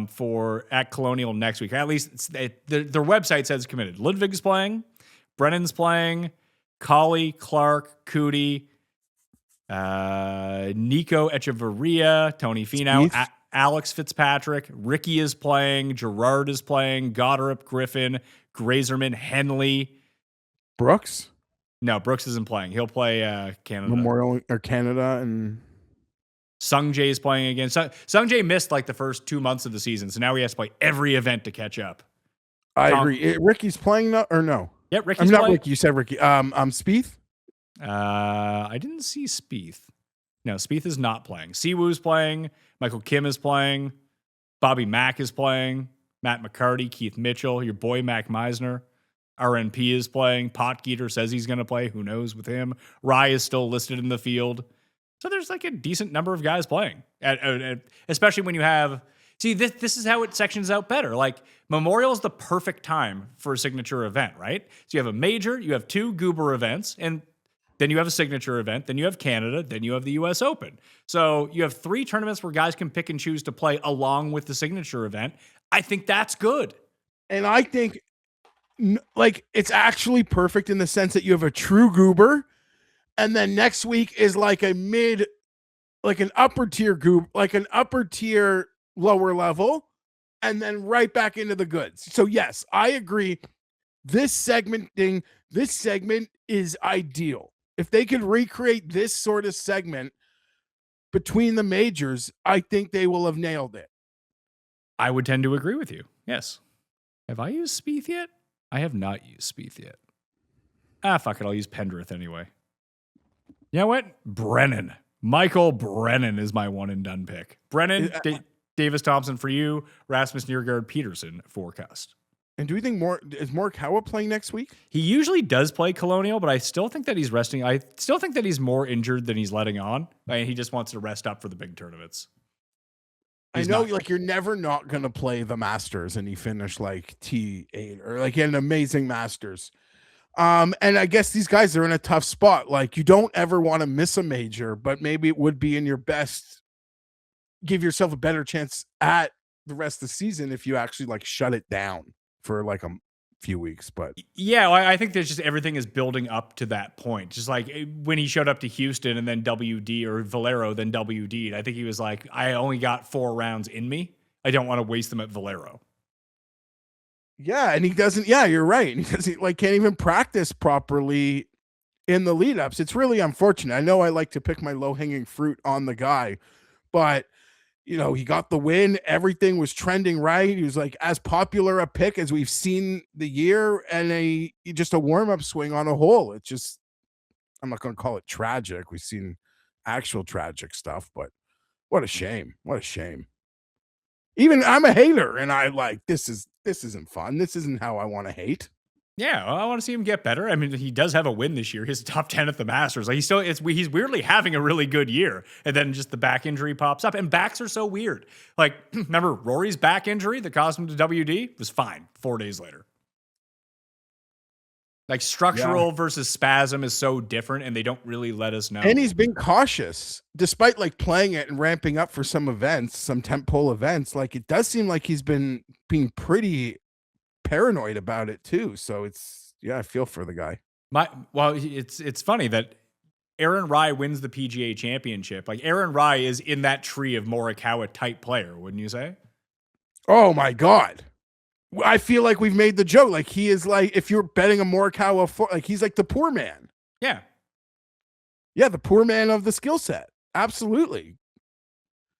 for at Colonial next week, at least their website says committed. Ludwig's playing, Brennan's playing, Colley, Clark, Cootie, Nico Echeverria, Tony Finau, Alex Fitzpatrick, Ricky is playing, Gerard is playing, Goddard, Griffin, Grazerman, Henley. Brooks? No, Brooks isn't playing. He'll play Canada. Memorial or Canada and Sung Jae is playing again. Sung Jae missed like the first 2 months of the season, so now he has to play every event to catch up. I agree. Ricky's playing or no? Yeah, Ricky's I'm not playing. Ricky. You said Ricky. Spieth? I didn't see Spieth. No, Spieth is not playing. Siwoo's playing. Michael Kim is playing. Bobby Mack is playing. Matt McCarty, Keith Mitchell, your boy Mac Meisner. RNP is playing. Potgieter says he's going to play. Who knows with him? Rai is still listed in the field. So there's like a decent number of guys playing, especially when you have. See, this is how it sections out better. Like Memorial is the perfect time for a signature event, right? So you have a major, you have 2 goober events, and then you have a signature event, then you have Canada, then you have the US Open. So you have 3 tournaments where guys can pick and choose to play along with the signature event. I think that's good. And I think like it's actually perfect in the sense that you have a true goober, and then next week is like a like an upper tier lower level, and then right back into the goods. So yes, I agree. This segment is ideal. If they could recreate this sort of segment between the majors, I think they will have nailed it. I would tend to agree with you. Yes. Have I used Spieth yet? I have not used Spieth yet. Fuck it. I'll use Pendrith anyway. You know what? Brennan. Michael Brennan is my one and done pick. Brennan, Davis Thompson for you, Rasmus Neergaard-Petersen for Cust. And do we think is Morikawa playing next week? He usually does play Colonial, but I still think that he's resting. I still think that he's more injured than he's letting on. He just wants to rest up for the big tournaments. I know, like you're never not going to play the Masters, and he finished like T8 or like an amazing Masters. And I guess these guys are in a tough spot. Like you don't ever want to miss a major, but maybe it would be in your best. Give yourself a better chance at the rest of the season if you actually like shut it down for like a few weeks. But yeah, I think there's just everything is building up to that point. Just like when he showed up to Houston and then WD or Valero, then WD'd. I think he was like, I only got 4 rounds in me. I don't want to waste them at Valero. Yeah, and he doesn't. Yeah, you're right. He doesn't can't even practice properly in the lead ups. It's really unfortunate. I know I like to pick my low hanging fruit on the guy, but he got the win. Everything was trending right. He was like as popular a pick as we've seen the year, and just a warm up swing on a hole. It's just, I'm not going to call it tragic. We've seen actual tragic stuff, but what a shame. What a shame. Even I'm a hater, and I like this isn't fun. This isn't how I want to hate. Yeah, I want to see him get better. I mean, he does have a win this year. He's top 10 at the Masters. Like he's weirdly having a really good year, and then just the back injury pops up. And backs are so weird. Like, remember Rory's back injury that caused him to WD was fine 4 days later. Like structural versus spasm is so different, and they don't really let us know. And he's been cautious, despite like playing it and ramping up for some events, some tentpole events. Like it does seem like he's been being pretty paranoid about it too. So I feel for the guy. It's funny that Aaron Rai wins the PGA Championship. Like Aaron Rai is in that tree of Morikawa type player, wouldn't you say? Oh my God. I feel like we've made the joke. Like he is like, if you're betting a Morikawa, like he's like the poor man. Yeah. Yeah. The poor man of the skill set. Absolutely.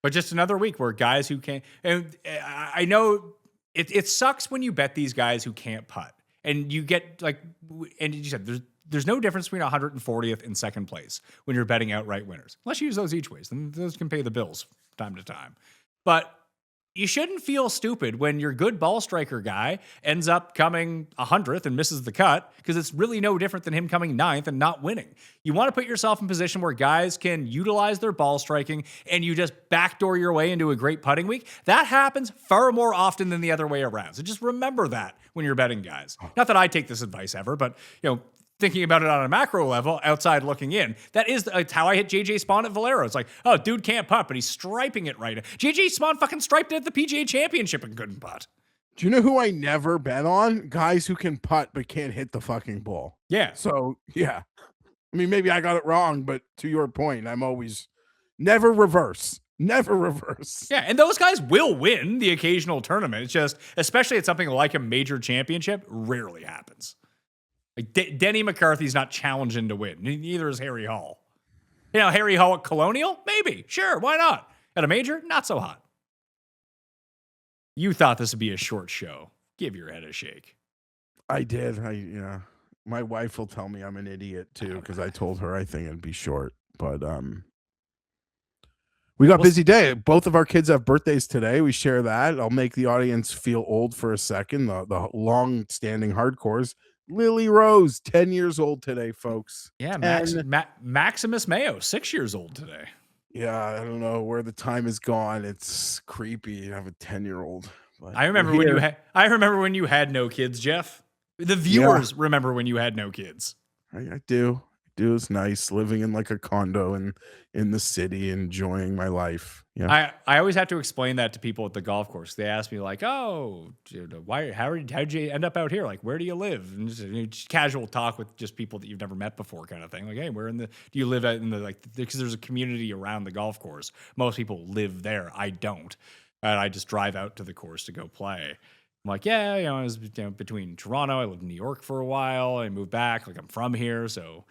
But just another week where guys who can't, and I know it sucks when you bet these guys who can't putt and you get like, and you said there's no difference between 140th and second place when you're betting outright winners, unless you use those each ways. Then those can pay the bills time to time. But you shouldn't feel stupid when your good ball striker guy ends up coming 100th and misses the cut, because it's really no different than him coming 9th and not winning. You want to put yourself in a position where guys can utilize their ball striking and you just backdoor your way into a great putting week. That happens far more often than the other way around. So just remember that when you're betting guys. Not that I take this advice ever, but thinking about it on a macro level, outside looking in, it's how I hit JJ Spawn at Valero. It's like, oh, dude can't putt, but he's striping it right. JJ Spawn fucking striped it at the PGA Championship and couldn't putt. Do you know who I never bet on? Guys who can putt but can't hit the fucking ball. Yeah. So, yeah. I mean, maybe I got it wrong, but to your point, I'm always never reverse. Never reverse. Yeah, and those guys will win the occasional tournament. It's just, especially at something like a major championship, rarely happens. Like Denny McCarthy's not challenging to win. Neither is Harry Hall. You know, Harry Hall at Colonial? Maybe. Sure, why not? At a major? Not so hot. You thought this would be a short show. Give your head a shake. I did. My wife will tell me I'm an idiot too, because I told her I think it'd be short. But we got busy day. Both of our kids have birthdays today. We share that. I'll make the audience feel old for a second. The long-standing hardcores. Lily Rose, 10 years old today, folks. Yeah, Maximus Mayo, 6 years old today. Yeah, I don't know where the time is gone. It's creepy to have a 10-year-old. I remember when you had no kids, Jeff. The viewers remember when you had no kids. I do. It's nice living in like a condo and in the city, enjoying my life. Yeah. I always have to explain that to people at the golf course. They ask me like, "Oh, how'd you end up out here? Like, where do you live?" And just casual talk with just people that you've never met before, kind of thing. Like, "Hey, do you live out in the like?" Because there's a community around the golf course. Most people live there. I don't, and I just drive out to the course to go play. I'm like, yeah, I was between Toronto. I lived in New York for a while. I moved back. Like, I'm from here, so.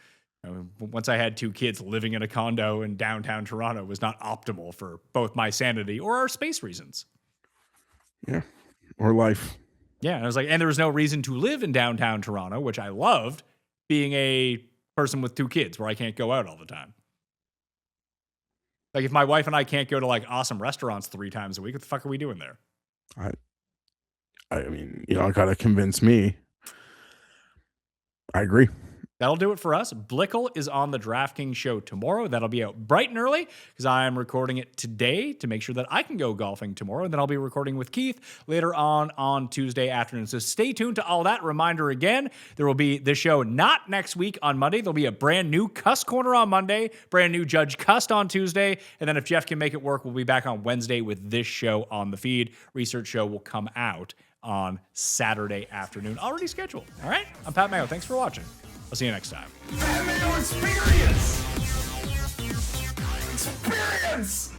Once I had two kids, living in a condo in downtown Toronto was not optimal for both my sanity or our space reasons. Yeah. Or life. Yeah. And I was like, and there was no reason to live in downtown Toronto, which I loved, being a person with two kids where I can't go out all the time. Like if my wife and I can't go to like awesome restaurants 3 times a week, what the fuck are we doing there? I mean, gotta convince me. I agree. That'll do it for us. Blickle is on the DraftKings show tomorrow. That'll be out bright and early because I'm recording it today to make sure that I can go golfing tomorrow. And then I'll be recording with Keith later on Tuesday afternoon. So stay tuned to all that. Reminder again, there will be the show not next week on Monday. There'll be a brand new Cust Corner on Monday, brand new Judge Cust on Tuesday. And then if Jeff can make it work, we'll be back on Wednesday with this show on the feed. Research show will come out on Saturday afternoon. Already scheduled. All right? I'm Pat Mayo. Thanks for watching. I'll see you next time. Mayo Experience! Experience!